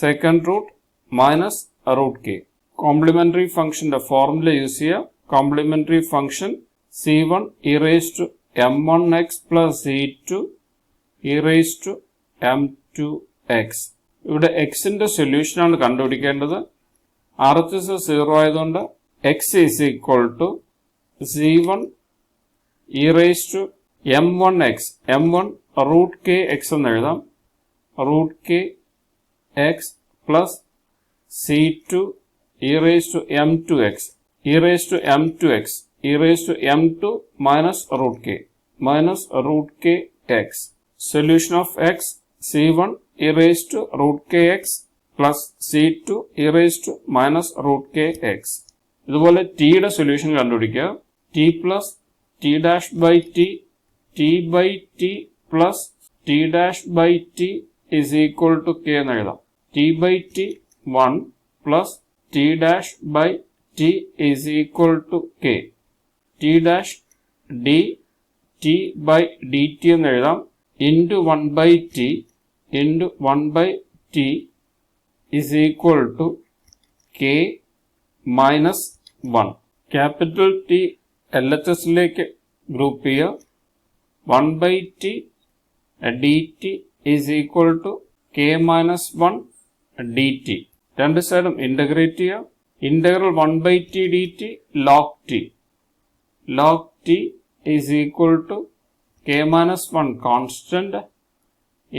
second root minus root k. Complementary ഫംഗ്ഷന്റെ ഫോർമുല യൂസ് ചെയ്യുക. Complementary function c1 e raised to m1x plus c2 e raised to m2x. ഇവിടെ xന്റെ സൊല്യൂഷൻ ആണ് കണ്ടുപിടിക്കേണ്ടത്. RHS 0 ആയതുകൊണ്ട് x is equal to c1 e raised to m1x. m1 root k x എന്ന് എഴുതാം. root k x plus c2 e raised to m2x. e raised to m2x. e raised to m2 minus root k x. Solution of x c1 e raised to root k x plus c2 e raised to minus root k x. ഇതുപോലെ t യുടെ സൊല്യൂഷൻ കണ്ടുപിടിക്കുക. t plus t dash by t, t by t plus t dash by t is equal to k എന്ന് എഴുതാം. t by t 1 plus t dash by t is equal to k. t dash d t by dt എന്ന് എഴുതാം. into 1 by t into 1 by t is equal to k minus 1. Capital T LHSലേക്ക് group ചെയ്യുക. 1 by t dt is equal to k minus 1 dt. രണ്ട് സൈഡും ഇന്റഗ്രേറ്റ് ചെയ്യുക. Integral 1 by t dt log t. log t is equal to k minus 1 constant.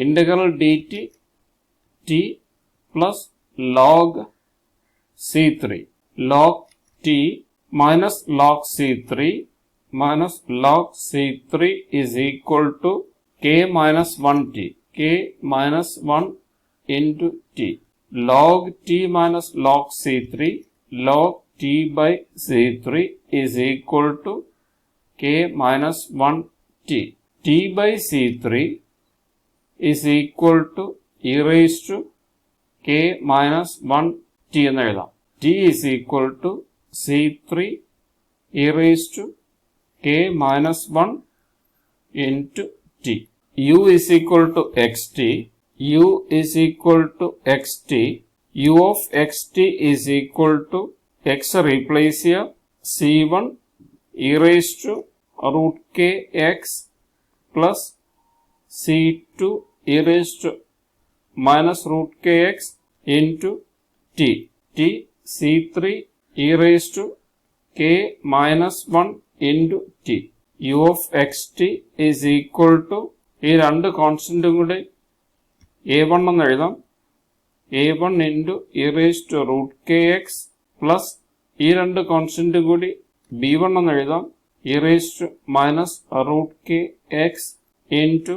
Integral dt t plus log c3. log t minus log c3 minus log c3 is equal to k minus 1t. k minus 1 into t. Log t minus log c3 log t by c3 is equal to k minus 1 t. t by c3 is equal to e raised to k minus 1 t എന്ന് എഴുതാം. t is equal to c3 e raised to k minus 1 into t. u is equal to xt. u is equal to xt. u of xt is equal to x replace here c1 e raised to root k x plus c2 e raised to minus root kx into t. t c3 e raised to k minus 1 into t. u of xt is equal to ഈ രണ്ട് കോൺസ്റ്റന്റും കൂടെ a1 എന്ന് എഴുതാം. a1 into e raised to root kx plus ഈ രണ്ട് കോൺസ്റ്റന്റും കൂടി b1 എന്ന് എഴുതാം. e raised to minus root kx into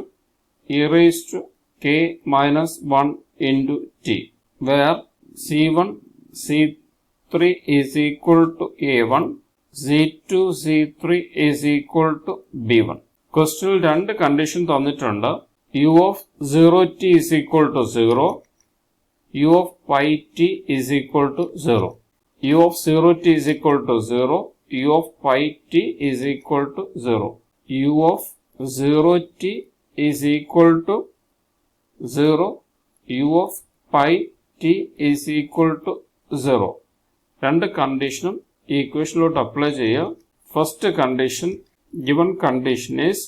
e raised to k minus 1 into t, where c1 c3 is equal to a1, c2 c3 is equal to b1. Question രണ്ട് കണ്ടീഷൻ തന്നിട്ടുണ്ട്. u of 0t is equal to 0, u of pi t is equal to 0. u of 0t is equal to 0, u of pi t is equal to 0. u of 0t is equal to 0, u of pi t is equal to 0. രണ്ട് കണ്ടീഷനും ഈ ഇക്വേഷനിലോട്ട് അപ്ലൈ ചെയ്യുക. First condition, given condition is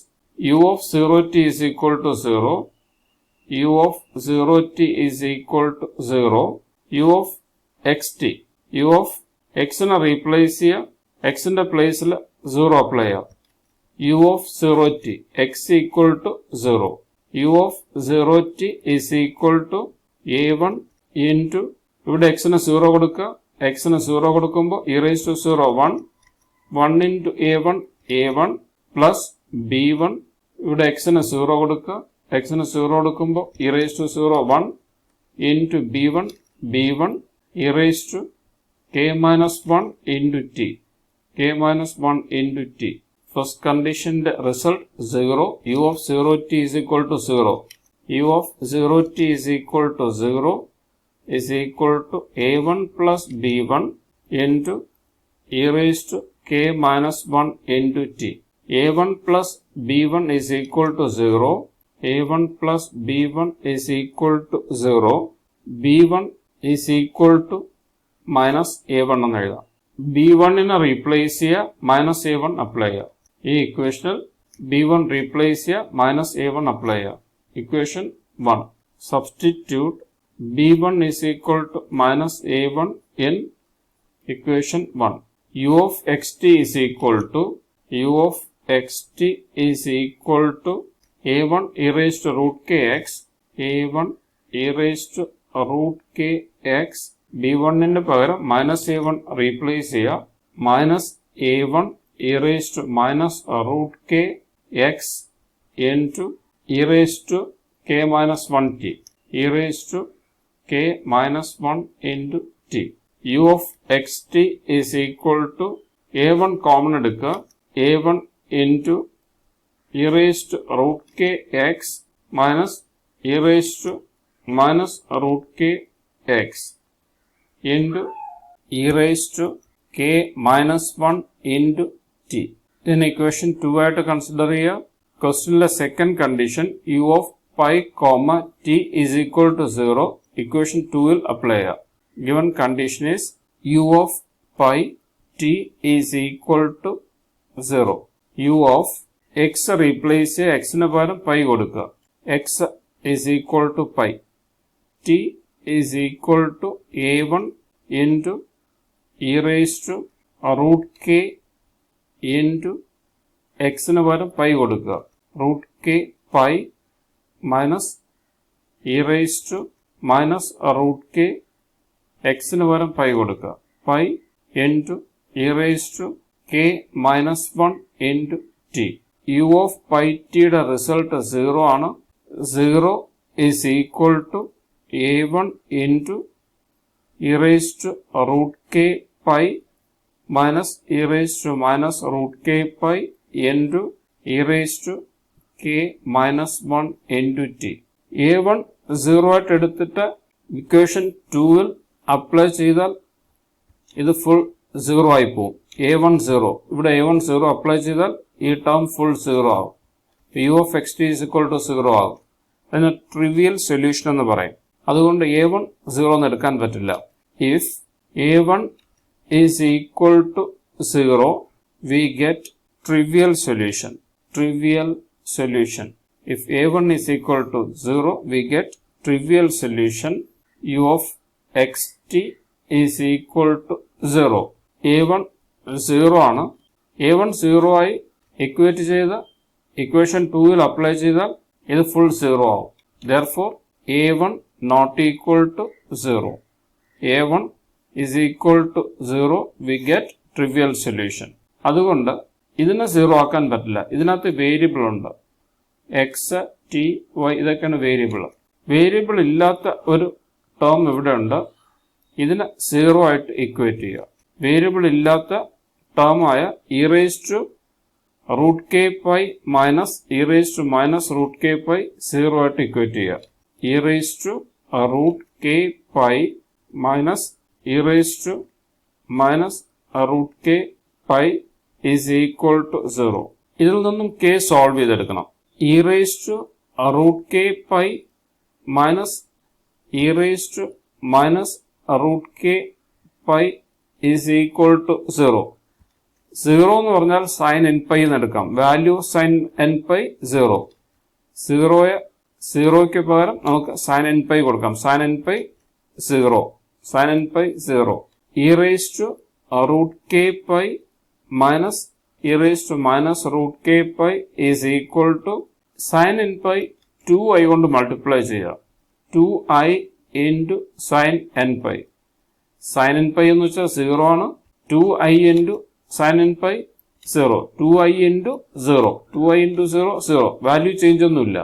u of 0t is equal to 0, u of 0t is equal to 0, u of xt, u of x നെ റീപ്ലേസ് ചെയ്യുക, x ന്റെ പ്ലേസിൽ 0 അപ്ലൈ ചെയ്യുക. u of 0t x equal to 0, u of 0t is equal to a1 into ഇവിടെ x ന് 0 കൊടുക്കുക, x ന് 0 കൊടുക്കുമ്പോൾ e raised to 0 1, 1 into a1 a1 plus b1 ഇവിടെ x ന് 0 കൊടുക്കുക, x ന് 0 കൊടുക്കുമ്പോൾ e raised to 0 1 into b1 b1 e raised to k minus 1 into t, k minus 1 into t. First condition the result 0, u of 0t is equal to 0, u of 0t is equal to 0 is equal to a1 plus b1 into e raised to k minus 1 into t. a1 plus b1 is equal to 0, a1 plus b1 is equal to 0, b1 is equal to minus a1 എന്ന് എഴുതാം. b1 നെ റീപ്ലേസ് ചെയ്യുക, മൈനസ് a1 അപ്ലൈ ചെയ്യുക. ഈ ഇക്വേഷനിൽ b1 റീപ്ലേസ് ചെയ്യുക, മൈനസ് a1 അപ്ലൈ ചെയ്യുക. Equation 1, substitute b1 is equal to minus a1 in equation 1. u of xt is equal to, u of xt is equal to a1 e raised to root kx, a1 e raised to root kx, b1 ന്റെ പകരം മൈനസ് a1 റീപ്ലേസ് ചെയ്യുക, minus a1 e raised to minus root kx into e raised to k minus 1t, e raised to k minus 1 into t. u of xt is equal to a1 common എടുക്കുക, a1 into e raised to root kx minus e raised to minus root kx into e raised to k minus 1 into t. Then equation 2 ആയിട്ട് കൺസിഡർ ചെയ്യുക. ക്വസ്റ്റ്യനിലെ second condition u of pi comma t is equal to 0 equation 2 ൽ അപ്ലൈ ചെയ്യുക. Given condition is u of pi t is equal to 0, u of x replace ചെയ്യുക, x ന് പകരം പൈ കൊടുക്കുക, x is equal to pi, t is equal to a1 into e raised to root k into x ന് പകരം പൈ കൊടുക്കുക, root k pi minus e raised to minus root k, x ന് പകരം പൈ കൊടുക്കുക, pi into e raised to k minus 1 into t. u of pi t യുടെ റിസൾട്ട് 0 ആണ്. 0 is equal to a1 into e raised to root k pi minus e raised to minus root k pi into e raised to k minus 1 into t. a1 0 ആയിട്ട് എടുത്തിട്ട് ഇക്വേഷൻ 2ൽ അപ്ലൈ ചെയ്താൽ ഇത് ഫുൾ 0 ആയി പോകും. a1 0. ഇവിടെ a1 0 അപ്ലൈ ചെയ്താൽ ഈ ടേം ഫുൾ 0 ആവും. u of xt is equal to 0 ആകും. അതിന് ട്രിവിയൽ സൊല്യൂഷൻ എന്ന് പറയും. അതുകൊണ്ട് a1 0 എന്ന് എടുക്കാൻ പറ്റില്ല. If a1 is equal to 0, we get trivial solution. Trivial solution. If a1 is equal to 0, we get trivial solution. U of xt is equal to 0. a1 0 ആണ്. a1 0 ആയി ഇക്വേറ്റ് ചെയ്ത ഇക്വേഷൻ 2ൽ അപ്ലൈ ചെയ്താൽ ഇത് ഫുൾ 0 ആവും. Therefore, a1 not equal to 0. a1 is equal to 0, we get trivial solution. അതുകൊണ്ട് ഇതിനെ 0 ആക്കാൻ പറ്റില്ല. ഇതിനകത്ത് വേരിയബിൾ ഉണ്ട്. എക്സ് ടി വൈ ഇതൊക്കെയാണ് വേരിയബിൾ. വേരിയബിൾ ഇല്ലാത്ത ഒരു ടേം ഇവിടെ ഉണ്ട്. ഇതിനെ 0 ആയിട്ട് ഇക്വേറ്റ് ചെയ്യുക. വേരിയബിൾ ഇല്ലാത്ത ടേമായ e raise to root k pi minus e raise to minus root k pi 0 ആയിട്ട് ഇക്വേറ്റ് ചെയ്യുക. E raise to root k pi minus e raise to minus root k pi is equal to 0. ഇതിൽ നിന്നും കെ സോൾവ് ചെയ്തെടുക്കണം. E raise to root k pi minus e raise to minus root k pi is equal to 0. 0 എന്ന് പറഞ്ഞാൽ സൈൻ എൻ പൈ എന്ന് എടുക്കാം. Value sine n pi 0. 0യ്ക്ക് പകരം നമുക്ക് സൈൻ എൻ പൈ കൊടുക്കാം. Sine n pi 0. Sine n pi 0. E raise to root k pi minus e raise to minus root k pi is equal to sine n pi 2i കൊണ്ട് മൾട്ടിപ്ലൈ ചെയ്യുക. 2i into sine n pi. Sine n pi എന്ന് വെച്ചാൽ 0 ആണ്. 2i into sine n pi 0. 2i into 0. 2i into 0 0. Value change ഒന്നുമില്ല.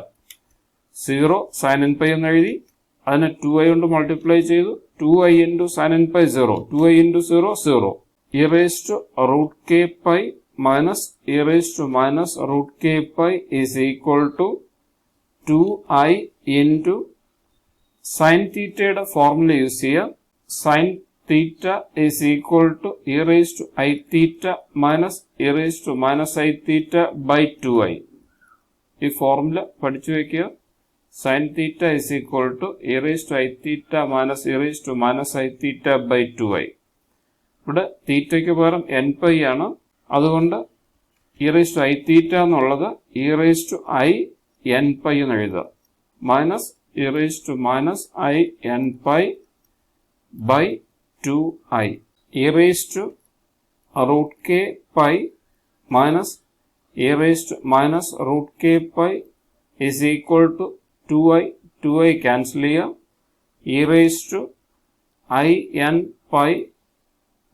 0 സൈൻ എൻ പൈ എന്ന് എഴുതി അതിനെ 2i കൊണ്ട് മൾട്ടിപ്ലൈ ചെയ്തു. 2i into sine n pi 0. 2i into 0 0. E raise to root k pi minus e raise to minus root k pi is equal to 2i into sine തീറ്റയുടെ ഫോർമുല യൂസ് ചെയ്യുക. Sine theta is equal to e raise to i theta minus e raise to minus i theta by 2i. ഈ ഫോർമുല പഠിച്ചു വയ്ക്കുക. Sine theta is equal to e raise to i theta minus e raise to minus i theta by 2i. ഇവിടെ തീറ്റയ്ക്ക് പകരം എൻ പൈ ആണ്. അതുകൊണ്ട് e raise to i theta എന്നുള്ളത് e raise to i n pi എന്ന് എഴുതുക. Minus e raise to minus i n pi by 2i. E raise to root k pi minus e raise to minus root k pi is equal to 2i. 2i cancel ചെയ്യുക. E raise to i n pi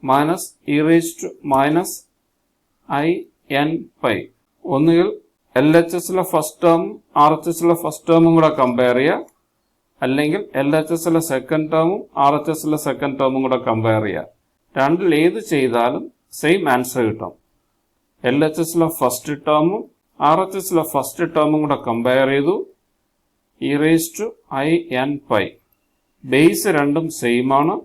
minus e raise to minus i n pi. ഒന്നുകിൽ എൽ എച്ച് എസിലെ ഫസ്റ്റ് ടേമും ആർ എച്ച് എസിലെ ഫസ്റ്റ് ടേമും കൂടെ കമ്പയർ ചെയ്യുക. അല്ലെങ്കിൽ എൽ എച്ച് എസിലെ സെക്കൻഡ് ടേമും ആർ എച്ച് എസിലെ സെക്കൻഡ് ടേമും കൂടെ കമ്പയർ ചെയ്യുക. രണ്ടിൽ ഏത് ചെയ്താലും സെയിം ആൻസർ കിട്ടും. എൽ എച്ച് എസിലെ ഫസ്റ്റ് ടേമും ആർ എച്ച് എസിലെ ഫസ്റ്റ് ടേമും കൂടെ കമ്പയർ ചെയ്തു. E raise to i n pi. Base രണ്ടും സെയിം ആണ്.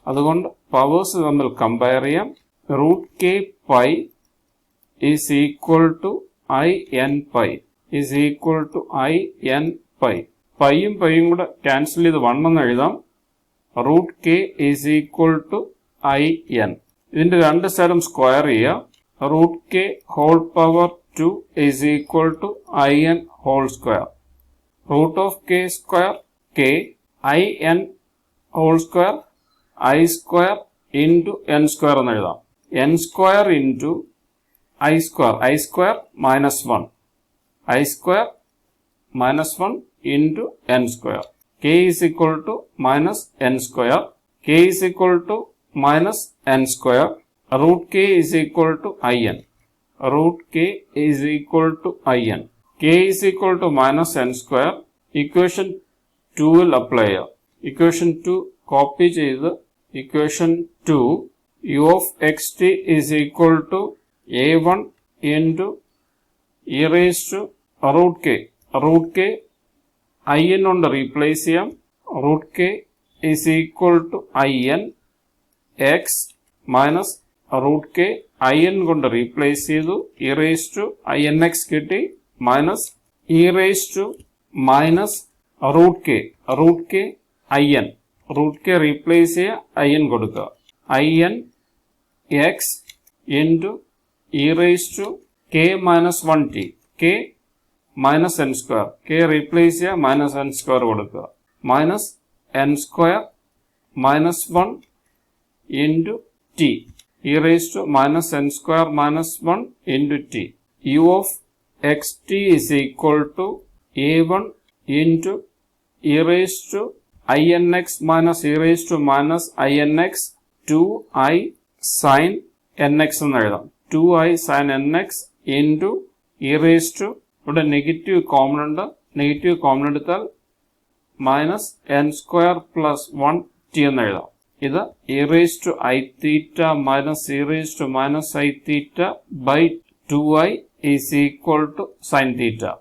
അതുകൊണ്ട് പവേഴ്സ് തമ്മിൽ കമ്പയർ ചെയ്യാം. Root k pi is equal to i n pi is equal to i n pi. പൈയും പൈയും കൂടെ ക്യാൻസൽ ചെയ്ത് 1 എന്ന് എഴുതാം. Root k is equal to i n. ഇതിന്റെ രണ്ട് സൈഡും സ്ക്വയർ ചെയ്യുക. Root k whole power 2 is equal to i n whole square. Root of k square k i n whole square i square into n square എന്ന് എഴുതാം. N square into i square. I square minus 1. I square minus 1 into n square. K is equal to minus n square. K is equal to minus n square. Root K is equal to in. Root K is equal to in. K is equal to minus n square. Equation 2 ൽ അപ്ലൈ ചെയ്യാം. ഇക്വേഷൻ 2 കോപ്പി ചെയ്ത് equation 2 u of xt is equal to a1 into e raised to root k in കൊണ്ട് റീപ്ലേസ് ചെയ്യാം. root k is equal to in x minus root k in കൊണ്ട് റീപ്ലേസ് ചെയ്തു. e raised to inx കിട്ടി minus e raised to minus root k in root k replace ചെയ്യുക in കൊടുക്കുക. in x into e raised to k minus 1t k minus n square k replace ചെയ്യുക minus n square കൊടുക്കുക. minus n square minus 1 into t e raised to minus n square minus 1 into t. u of xt is equal to a1 into e raised to inx minus e raised to minus inx 2i sin nx എന്ന് എഴുതാം. 2i sin nx into e raised to ഇവിടെ നെഗറ്റീവ് കോമൺ ഉണ്ട്. നെഗറ്റീവ് കോമൺ എടുത്താൽ minus N square plus 1t എന്ന് എഴുതാം. ഇത് e raised to i theta minus e raised to minus i theta by 2i is equal to sin theta.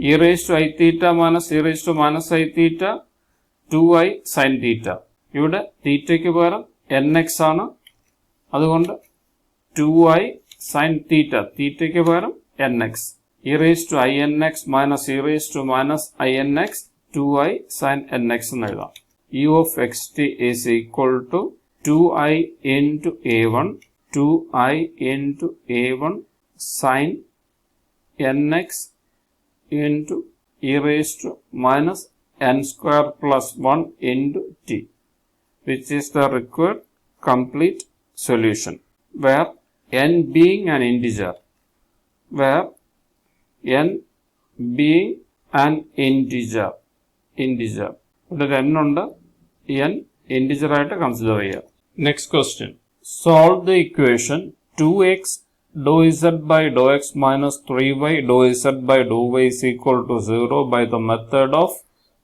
e raised to i theta minus e raised to minus i theta 2i sin theta. ഇവിടെ തീറ്റയ്ക്ക് പകരം nx ആണ്. അതുകൊണ്ട് 2i sin theta തീറ്റയ്ക്ക് പകരം nx. e raised to inx minus e raised to minus inx 2i sin nx എന്ന് എഴുതാം. u of xt is equal to 2i into a1 2i into a1 sin nx into e raised to minus n square plus 1 into t, which is the required complete solution, where n being an integer, ഇവിടെ n ഉണ്ട്, n integer ആയിട്ട് കൺസിഡർ ചെയ്യുക. Next question, solve the equation 2x dou z by dou x minus 3y dou z by dou y is equal to 0 by the method of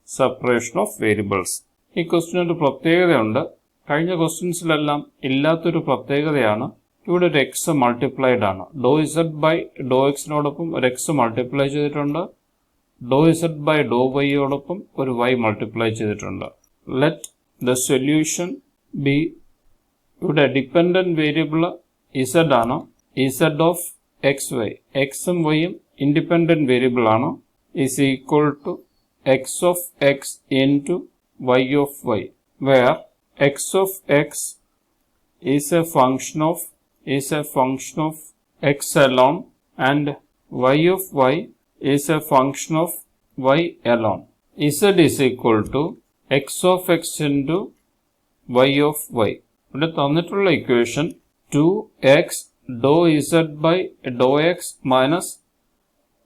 separation of variables. ഈ ക്വസ്റ്റ്യൻ ഒരു പ്രത്യേകതയുണ്ട്. കഴിഞ്ഞ ക്വസ്റ്റ്യൻസിലെല്ലാം ഇല്ലാത്തൊരു പ്രത്യേകതയാണ്. ഇവിടെ ഒരു എക്സ് മൾട്ടിപ്ലൈഡ് ആണ്. ഡോ ഇസഡ് ബൈ ഡോ എക്സിനോടൊപ്പം ഒരു എക്സ് മൾട്ടിപ്ലൈ ചെയ്തിട്ടുണ്ട്. ഡോ ഇസഡ് ബൈ ഡോ വൈയോടൊപ്പം ഒരു വൈ മൾട്ടിപ്ലൈ ചെയ്തിട്ടുണ്ട്. ലെറ്റ് ദ സൊല്യൂഷൻ ബി, ഇവിടെ ഡിപ്പെൻഡന്റ് വേരിയബിൾ ഇസഡ് ആണ്. ഇസഡ് ഓഫ് എക്സ് വൈ, എക്സും വൈയും ഇൻഡിപെൻഡന്റ് വേരിയബിൾ ആണ്. Is equal to x of x into y of y, where x of x is a function of x alone and y of y is a function of y alone. Z is equal to x of x into y of y. ഇവിടെ തന്നിട്ടുള്ള equation 2x dou z by dou x minus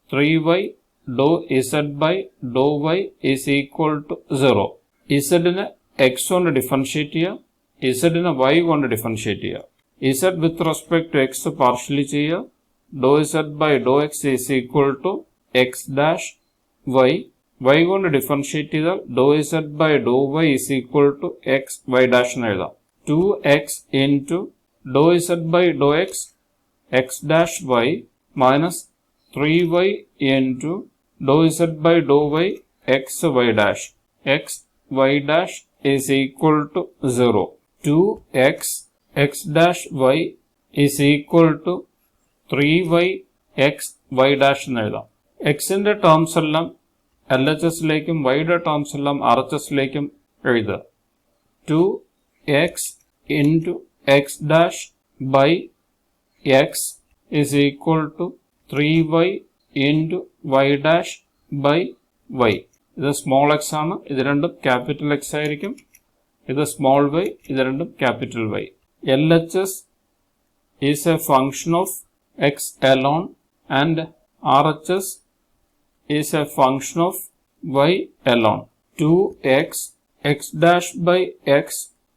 3y dou z by dou y is equal to 0. ഇസഡിനെ എക്സ് കൊണ്ട് ഡിഫറൻഷിയേറ്റ് ചെയ്യുക, ഇസഡിനെ വൈ കൊണ്ട് ഡിഫറൻഷിയേറ്റ് ചെയ്യുക. Z with respect to x partially ചെയ്യുക. Dou z by dou x is equal to x dash y. Y കൊണ്ട് ഡിഫറൻഷിയേറ്റ് ചെയ്താൽ dou z by Dr y is equal to x y dash എന്ന് എഴുതാം. 2x into dou z by dou x x dash y minus 3y into dou z by Dr y x y dash. X y dash is equal to 0. 2x x dash y is equal to 3y x y dash എന്ന് എഴുതാം. എക്സിന്റെ ടേംസ് എല്ലാം LHSലേക്കും വൈയുടെ ടേംസ് എല്ലാം RHSലേക്കും എഴുതുക. 2x into x dash by x is equal to 3y into y dash by y. ഇത് സ്മോൾ എക്സ് ആണ്, ഇത് രണ്ടും ക്യാപിറ്റൽ എക്സ് ആയിരിക്കും. ഇത് സ്മോൾ വൈ, ഇത് രണ്ടും capital y. LHS is a function of x alone and RHS is a function of y alone. 2x x dash by x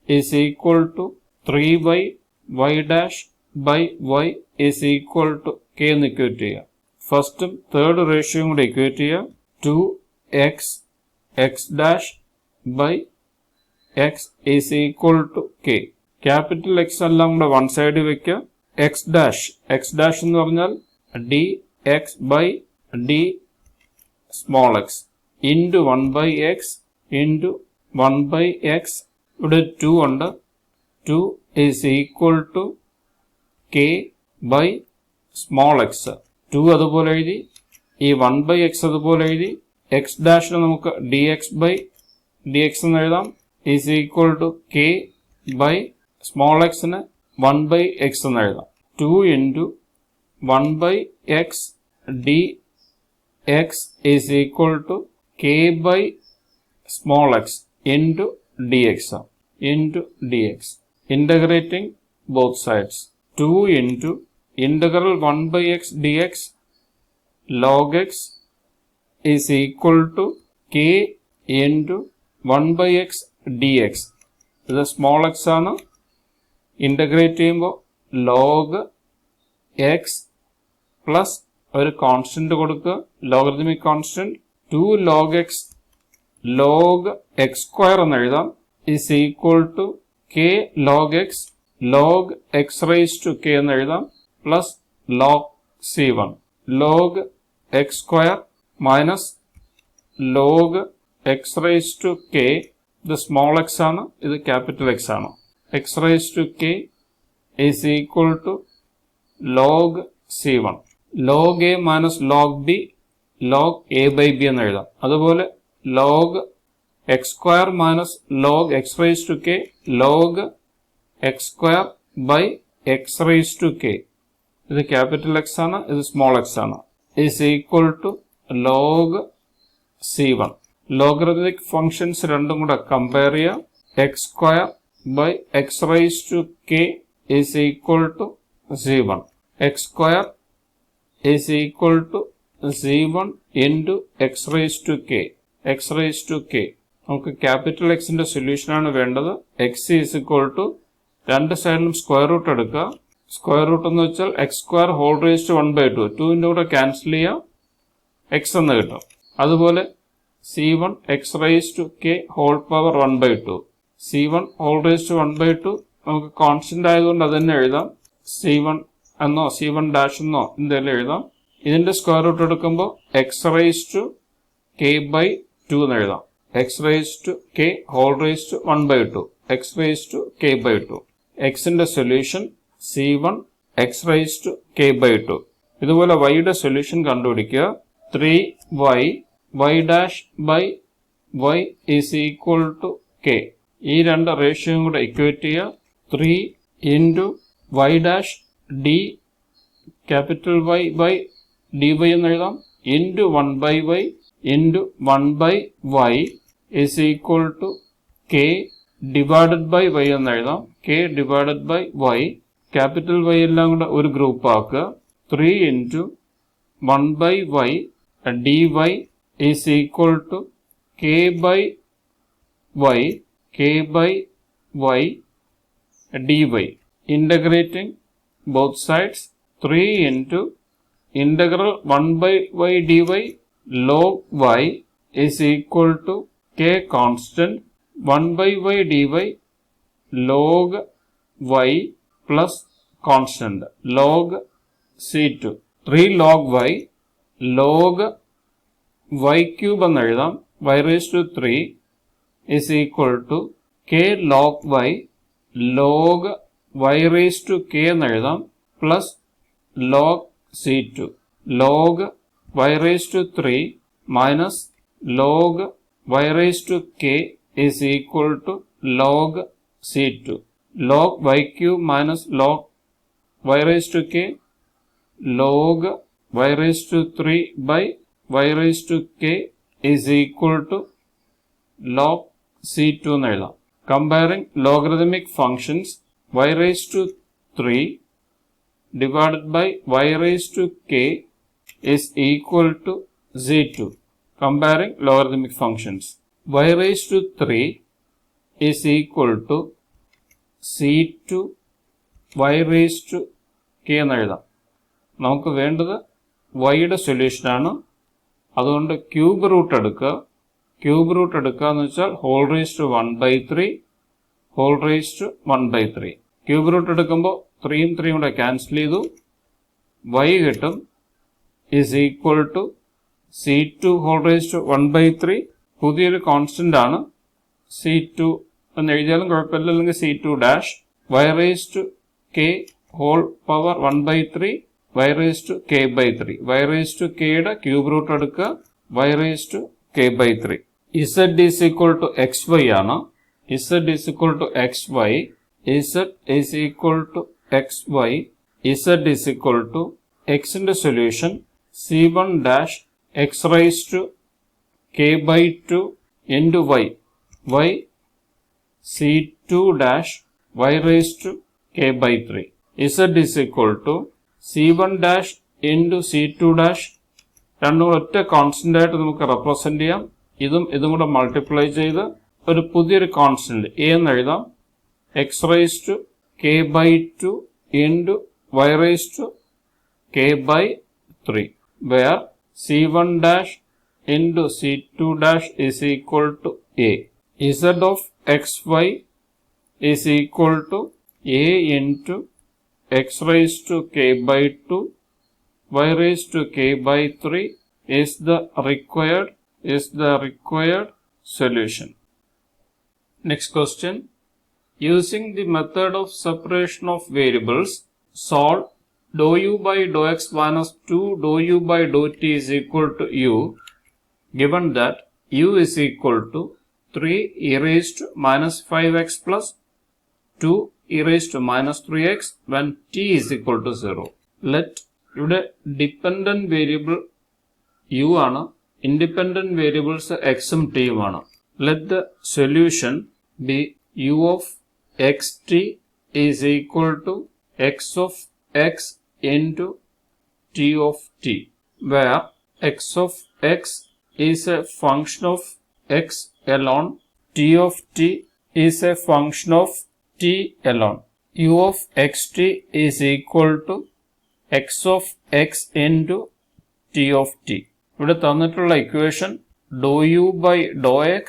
is equal to 3y y dash by y is equal to k എന്ന് ഇക്വേറ്റ് ചെയ്യുക. ഫസ്റ്റും തേർഡ് റേഷ്യോയും കൂടെ ഇക്വേറ്റ് ചെയ്യുക. 2x x dash by x is equal to k. Capital x എല്ലാം കൂടെ വൺ സൈഡ് വെക്കുക. എക്സ് ഡാഷ് എന്ന് പറഞ്ഞാൽ d x by d small x into 1/x into 1/x. ഇവിടെ 2 ഉണ്ട്. 2 is equal to k by small x. 2 അതുപോലെ എഴുതി, ഈ 1/x അതുപോലെ എഴുതി. എക്സ് ഡാഷിന് നമുക്ക് d x by d x എന്ന് എഴുതാം, is equal to k by small എക്സിന് 1/x എന്ന് എഴുതാം. 2 into 1/x d x is equal to k by small x into d x integrating both sides. 2 into integral 1/x dx log x is equal to k into 1/x dx. ഇത് സ്മോൾ എക്സ് ആണ്. ഇൻ്റഗ്രേറ്റ് ചെയ്യുമ്പോൾ ലോഗ് എക്സ് പ്ലസ് ഒരു കോൺസ്റ്റന്റ് കൊടുക്കുക, logarithmic constant. 2 log x log x square എന്ന് എഴുതാം, is equal to k log x log x raised to k എന്ന് എഴുതാം, plus log c1 log x square minus log x raise to k. ഇത് സ്മോൾ എക്സ് ആണ്, ഇത് ക്യാപിറ്റൽ എക്സ് ആണ്. X raise to k is equal to log c1 log a minus log b log a by b എന്ന് എഴുതാം. അതുപോലെ log x square minus log x raise to k log x square by x raise to k. ഇത് ക്യാപിറ്റൽ എക്സ് ആണ്, ഇത് സ്മോൾ എക്സ് ആണ്. Is equal to log c1. Logarithmic functions രണ്ടും കൂടെ കമ്പയർ ചെയ്യുക. X square by x raise to k is equal to c1. X square is equal to c1 into x raise to k. X raise to k നമുക്ക് ക്യാപിറ്റൽ എക്സിന്റെ സൊല്യൂഷനാണ് വേണ്ടത്. എക്സ് ഈസ് ഈക്വൽ ടു രണ്ട് സൈഡിലും സ്ക്വയർ റൂട്ട് എടുക്കുക. സ്ക്വയർ റൂട്ട് എന്ന് വെച്ചാൽ x square whole raise to 1/2. 2ന്റെ കൂടെ ക്യാൻസൽ ചെയ്യുക, എക്സ് എന്ന് കിട്ടും. അതുപോലെ c1 X raise to k whole power 1/2. c1 whole raise to 1/2 നമുക്ക് കോൺസ്റ്റന്റ് ആയതുകൊണ്ട് അത് തന്നെ എഴുതാം. c1 എന്നോ c1 ഡാഷ് എന്നോ എന്തെങ്കിലും എഴുതാം. ഇതിന്റെ സ്ക്വയർ റൂട്ട് എടുക്കുമ്പോൾ x raise to k by 2 എന്ന് എഴുതാം. X raise to k whole raise to 1/2 x raise to k by 2. എക്സിന്റെ solution c1 x raised to k by 2. ഇതുപോലെ yയുടെ സൊല്യൂഷൻ കണ്ടുപിടിക്കുക. 3y y dash by y is equal to k. ഈ രണ്ട് റേഷ്യോയും കൂടെ ഇക്വേറ്റ് ചെയ്യുക. 3 into y dash d capital y by dy എന്ന് എഴുതാം, into 1/y into 1/y is equal to k divided by y എന്ന് എഴുതാം. k divided by y capital y എല്ലാം കൂടെ ഒരു ഗ്രൂപ്പ് ആക്കുക. 3 into 1/y dy is equal to k by y dy. Integrating both sides. 3 into integral 1/y dy log y is equal to k constant 1/y dy log y plus constant log c2. 3 log y log y cube എന്ന് എഴുതാം. y raised to 3 is equal to k log y log y raised to k എന്ന് എഴുതാം, plus log c2 log y raised to 3 minus log y raised to k is equal to log c2. log y cube minus log y raised to k log y raised to 3 by y raised to k is equal to log c2 എന്ന് എഴുതാം. Comparing logarithmic functions, y raised to 3 divided by y raised to k is equal to z2. Comparing logarithmic functions, y raised to 3 is equal to c2 y raised to k എന്ന് എഴുതാം. നമുക്ക് വേണ്ടത് yയുടെ സൊല്യൂഷനാണ്, അതുകൊണ്ട് ക്യൂബ് റൂട്ട് എടുക്കുക. ക്യൂബ് റൂട്ട് എടുക്കാന്ന് വെച്ചാൽ whole raise to 1/3 whole raise to 1/3. Cube root എടുക്കുമ്പോൾ 3യും 3യും കൂടെ ക്യാൻസൽ ചെയ്തു. y കിട്ടും is equal to c2 whole raise to 1/3. പുതിയൊരു കോൺസ്റ്റന്റ് ആണ്. c2 എന്ന് എഴുതിയാലും കുഴപ്പമില്ല, അല്ലെങ്കിൽ c2 dash y raise to k whole power 1/3 y raise to k/3. y raise to kയുടെ ക്യൂബ് റൂട്ട് എടുക്കുക, y raise to k/3. z is equal to xy ആണ്. z is equal to xy. z is equal to xy. z is equal to xന്റെ solution c1 dash x raise to k/2 into y. y c2 dash y raised to k/3. z is equal to c1 dash into c2 dash. രണ്ടും കൂടെ ഒറ്റ കോൺസ്റ്റന്റ് ആയിട്ട് നമുക്ക് റെപ്രസെന്റ് ചെയ്യാം. ഇതും കൂടെ മൾട്ടിപ്ലൈ ചെയ്ത് ഒരു പുതിയൊരു കോൺസ്റ്റന്റ് a എന്ന് എഴുതാം. x raised to k/2 into y raised to k/3, where c1 dash into c2 dash is equal to a. Z of xy is equal to a into x raised to k/2 y raised to k/3 is the required solution. Next question. Using the method of separation of variables, solve dou u by dou x minus 2 dou u by dou t is equal to u, given that u is equal to 3 e raised to minus 5x plus 2 e raised to minus 3x when t is equal to 0. Let ഇവിടെ ഡിപ്പെൻഡന്റ് വേരിയബിൾ u ആണ്, ഇൻഡിപെൻഡന്റ് വേരിയബിൾസ് x ഉം t ഉം ആണ്. Let the solution B u of xt is equal to x of x into t of t, where x of x is a function of x alone, t of t is a function of t alone. U of xt is equal to x of x into t of t. ഇവിടെ തന്നിട്ടുള്ള equation dou u by dou x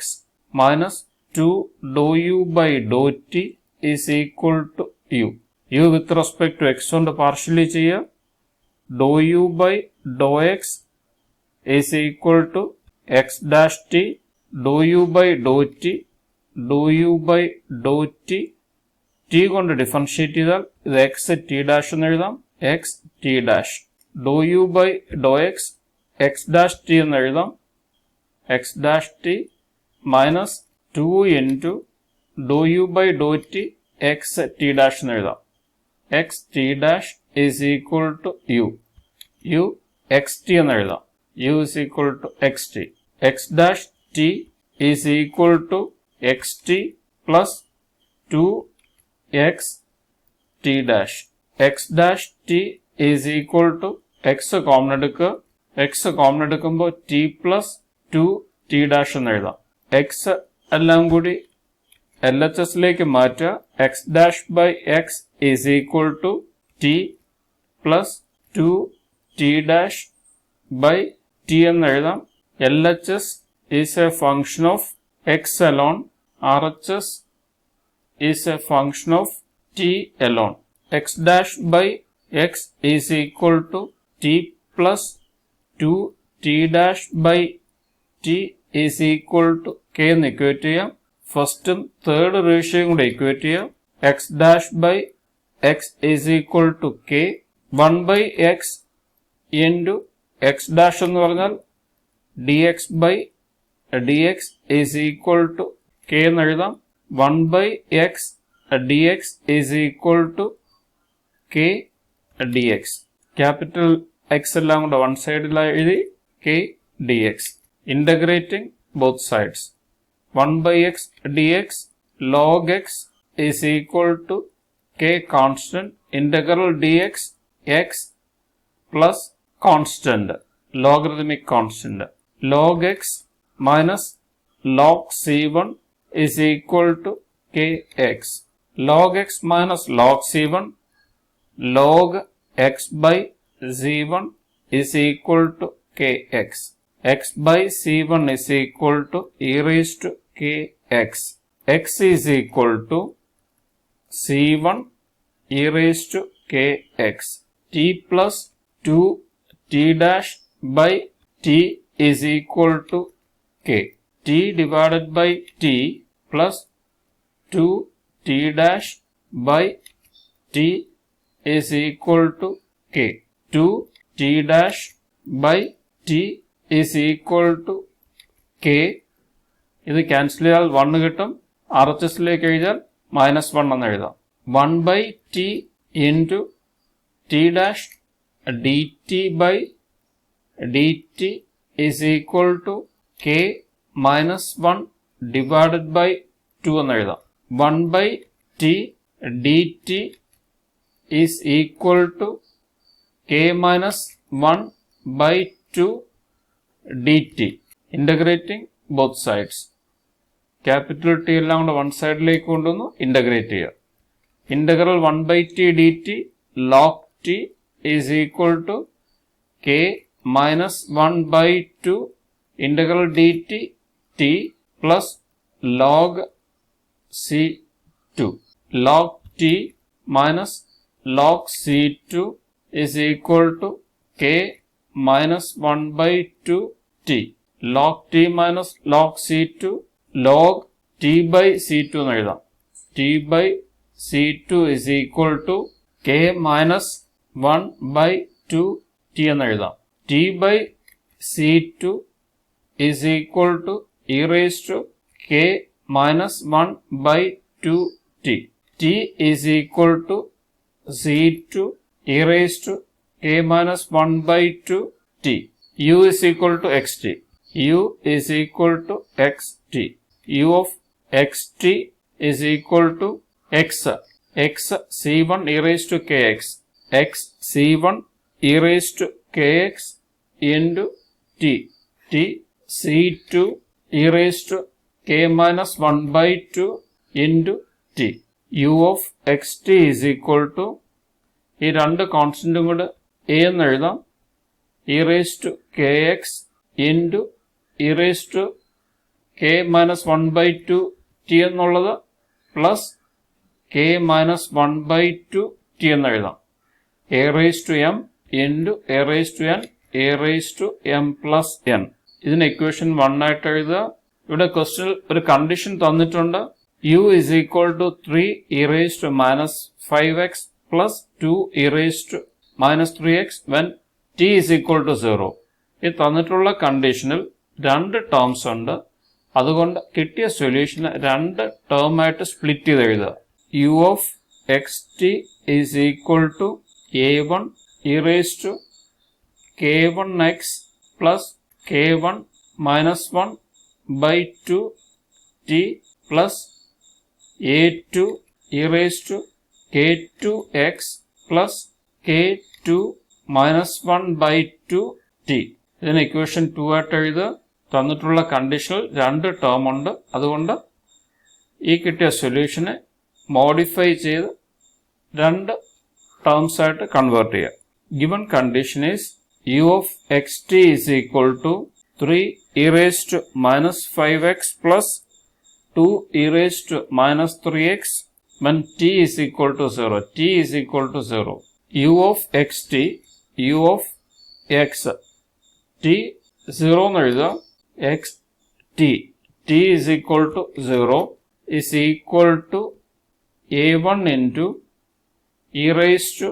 minus 2 dou u by dou t is equal to u. u with respect to x കൊണ്ട് പാർഷ്യലി ചെയ്യുക. dou u by dou x is equal to x dash t, dou u by dou t, dou u by dou t. t കൊണ്ട് ഡിഫറൻഷിയേറ്റ് ചെയ്താൽ ഇത് x t dash എന്ന് എഴുതാം, x t dash. dou u by dou x x dash t എന്ന് എഴുതാം, x dash t minus 2 into dou u by dou t x t dash എന്ന് എഴുതാം. x t dash is equal to u. u x t എന്ന് എഴുതാം. u is equal to xt. x dash t is equal to xt plus 2x t dash. x dash t is equal to x common എടുക്കുക. x കോമൺ എടുക്കുമ്പോൾ t plus 2 t dash എന്ന് എഴുതാം. x എല്ലാം കൂടി LHSലേക്ക് മാറ്റുക. x dash by x is equal to t plus 2 t dash by t എന്ന് എഴുതാം. LHS is a function of x alone. RHS is a function of t alone. x dash by x is equal to t plus 2 t dash by t is equal to k എന്ന് ഇക്വേറ്റ് ചെയ്യാം. ഫസ്റ്റും തേർഡ് റേഷ്യോയും കൂടെ ഇക്വേറ്റ് ചെയ്യാം. x dash by x is equal to k. 1 by x into x dash എന്ന് പറഞ്ഞാൽ dx by dx is equal to k എന്ന് എഴുതാം. 1 by x dx is equal to k dx. Capital x എല്ലാം കൂടെ വൺ സൈഡിലായി എഴുതി k dx. Integrating both sides. 1 by x dx log x is equal to k constant integral dx x plus constant, logarithmic constant. log x minus log c1 is equal to kx. log x minus log c1, log x by c1 is equal to kx. x by c1 is equal to e raised to kx. X is equal to c1 e raised to kx. T plus 2t dash by t is equal to k. T divided by t plus 2t dash by t is equal to k. 2t dash by t is equal to k. ഇത് ക്യാൻസൽ ചെയ്താൽ 1 കിട്ടും. RHSലേക്ക് എഴുതിയാൽ -1 എന്ന് എഴുതാം. 1 by t into t dash dt by dt is equal to k minus 1 divided by 2 എന്ന് എഴുതാം. 1 by t dt is equal to k minus 1 by 2 dt. Integrating both sides. Capital T എല്ലാം കൊണ്ട് വൺ സൈഡിലേക്ക് കൊണ്ടുവന്ന് ഇൻ്റഗ്രേറ്റ് ചെയ്യുക. Integral 1 by t dt log t is equal to k minus 1 by 2 integral dt t plus log c2. Log t minus log c2 is equal to k minus 1 by 2 t. Log t minus log c2 log t by c2 എന്ന് എഴുതാം. t by c2 is equal to k minus 1 by 2 t എന്ന് എഴുതാം. t by c2 is equal to e raised to k minus 1 by 2 t. t is equal to c2 e raised to k minus 1 by 2 t. u is equal to xt. u is equal to xt. u of xt is equal to x. x c1 e raised to kx. x c1 e raised to kx into t. t c2 e raised to k minus 1 by 2 into t. u of xt is equal to ഈ രണ്ട് കോൺസ്റ്റന്റും കൂടെ a എന്ന് എഴുതാം. e raised to kx into e raised to k minus 1 by 2 t എന്നുള്ളത് plus k minus 1 by 2 t എന്ന് എഴുതാം. a raised to m into a raised to n a raised to m plus n. ഇതിന് ഇക്വേഷൻ 1 ആയിട്ട് എഴുതുക. ഇവിടെ ക്വസ്റ്റ്യൻ ഒരു കണ്ടീഷൻ തന്നിട്ടുണ്ട്. u is equal to 3 e raised to minus 5x plus 2 e raised to minus 3x when t is equal to 0. ഈ തന്നിട്ടുള്ള കണ്ടീഷനിൽ രണ്ട് ടേംസ് ഉണ്ട്. അതുകൊണ്ട് കിട്ടിയ സൊല്യൂഷന് രണ്ട് ടേം ആയിട്ട് സ്പ്ലിറ്റ് ചെയ്ത് എഴുതുക. u of xt is equal to a1 e raised to k1x plus k1 minus 1 by 2 t plus a2 e raised to k2x plus k2 minus 1 by 2 t. ഇതിന് ഇക്വേഷൻ 2 ആയിട്ട് എഴുതുക. തന്നിട്ടുള്ള കണ്ടീഷനിൽ രണ്ട് ടേം ഉണ്ട്. അതുകൊണ്ട് ഈ കിട്ടിയ സൊല്യൂഷനെ മോഡിഫൈ ചെയ്ത് രണ്ട് ടേംസ് ആയിട്ട് കൺവേർട്ട് ചെയ്യുക. Given condition is u of xt is equal to 3 e raised to minus 5x plus 2 e raised to minus 3x when t is equal to 0. t is equal to 0. u of xt, u of x, t 0 എന്ന് എഴുതുക. x t is equal to 0 is equal to a1 into e raised to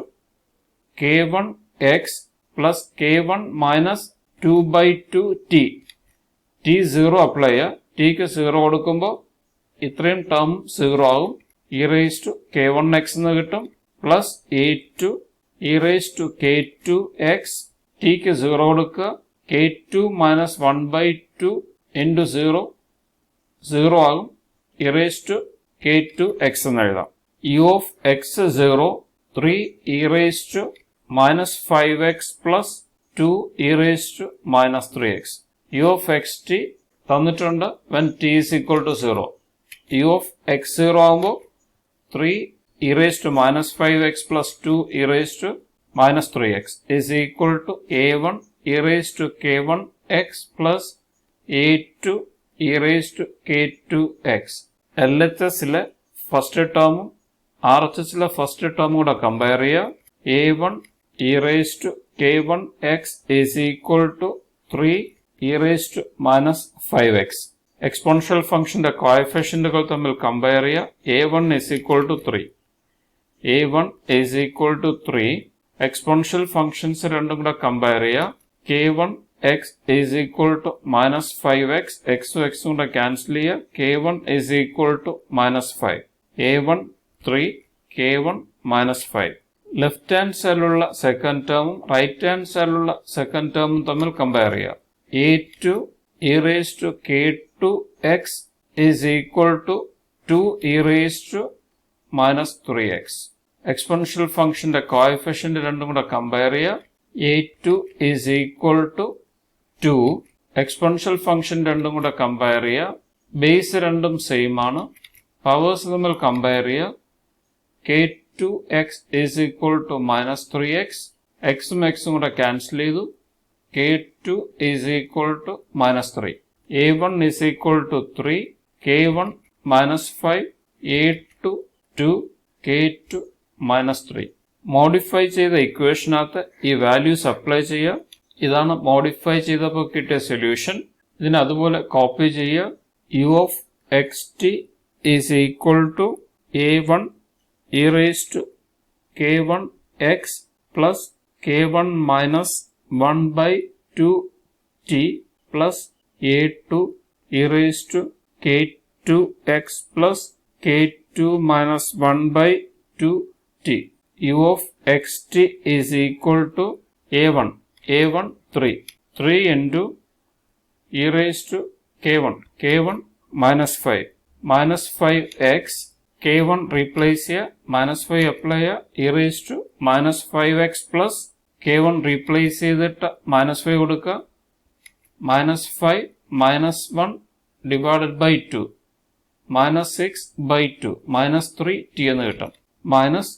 k1x plus k1 minus 2 by 2 t. t 0 apply ചെയ്യുക. tക്ക് 0 കൊടുക്കുമ്പോൾ ഇത്രയും ടേം 0 ആകും. e raised to k1x എന്ന് കിട്ടും plus a2 e raised to k2x. tക്ക് 0 കൊടുക്കുക. k2 minus 1 by 2 into 0 0 ആകും. e raised to k2x എന്ന് എഴുതാം. u of x 0 3 e raised to minus 5x plus 2 e raised to minus 3x. u of xt തന്നിട്ടുണ്ട് when t is equal to 0. u of x 0 ആകുമ്പോൾ 3 e raised to minus 5x plus 2 e raised to minus 3x is equal to a1 e raised to k1 x plus a2 e raised to k2x. LHSലെ ഫസ്റ്റ് ടേമും RHSലെ ഫസ്റ്റ് ടേമും കൂടെ കമ്പയർ ചെയ്യുക. a1 e raised to k1x is equal to 3 e raised to minus 5x. Exponential ഫംഗ്ഷന്റെ കോഎഫിഷ്യന്റുകൾ തമ്മിൽ കമ്പയർ ചെയ്യുക. a1 is equal to 3. a1 is equal to 3. Exponential functions രണ്ടും കൂടെ കമ്പയർ ചെയ്യുക. k1x is equal to minus 5x. x കൂടെ ക്യാൻസൽ ചെയ്യുക. k1 is equal to minus 5. a1 3 k1 minus 5. Left hand സൈഡിലുള്ള സെക്കൻഡ് ടേമും റൈറ്റ് ഹാൻഡ് സൈഡിലുള്ള സെക്കൻഡ് ടേമും തമ്മിൽ കമ്പയർ ചെയ്യുക. a2 e raised to k2x is equal to 2 e raised to minus 3x. Exponential ഫംഗ്ഷന്റെ കോഎഫിഷ്യന്റ് രണ്ടും കൂടെ കമ്പയർ ചെയ്യുക. a2 is equal to 2. Exponential function രണ്ടും കൂടെ കമ്പയർ ചെയ്യുക. ബേസ് രണ്ടും സെയിം ആണ്. പവേഴ്സ് തമ്മിൽ കമ്പയർ ചെയ്യുക. k2x is equal to minus 3x. xും xും കൂടെ ക്യാൻസൽ ചെയ്തു. k2 is equal to minus 3. a1 is equal to 3. k1 minus 5. a2 2. k2 minus 3. Modify ചെയ്ത ഇക്വേഷനകത്ത് ഈ വാല്യൂസ് അപ്ലൈ ചെയ്യുക. ഇതാണ് മോഡിഫൈ ചെയ്തപ്പോൾ കിട്ടിയ സൊല്യൂഷൻ. ഇതിന് അതുപോലെ കോപ്പി ചെയ്യുക. u of xt is equal to a1 e raised to k1x plus k1 minus 1 by 2t plus a2 e raised to k2x plus k2 minus 1 by 2t. u of xt is equal to a1 3 into e raised to k1 minus 5 minus 5x. k1 replace here, minus 5 apply here, e raised to minus 5x plus k1 replace ചെയ്തിട്ട് minus 5 കൊടുക്കുക. minus 5 minus 1 divided by 2 minus 6 by 2 minus 3t എന്ന് കിട്ടും. minus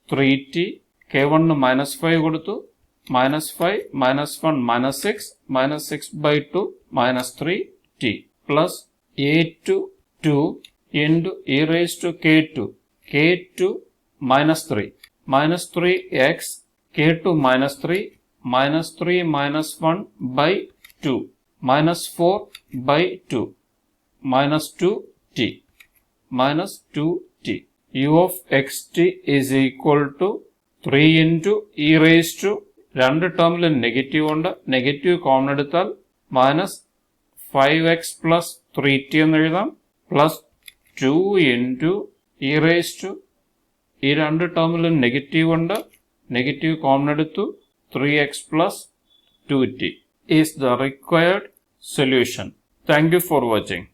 3t k1 minus 5 കൊടുത്തു. minus 5 minus 1 minus 6 by 2 minus 3t plus a2 2 into e raised to k2 minus 3 minus 3x k2 minus 3 minus 3 minus 1 by 2 minus 4 by 2 minus 2t u of xt is equal to 3 into e raised to രണ്ട് ടേമിൽ നെഗറ്റീവ് ഉണ്ട്. നെഗറ്റീവ് കോമൺ എടുത്താൽ minus 5x plus 3t എന്ന് എഴുതാം. Plus 2 into e raised to ഈ രണ്ട് ടേമിലും നെഗറ്റീവ് ഉണ്ട്. നെഗറ്റീവ് കോമൺ എടുത്തു. 3x plus 2t is the required solution. Thank you for watching.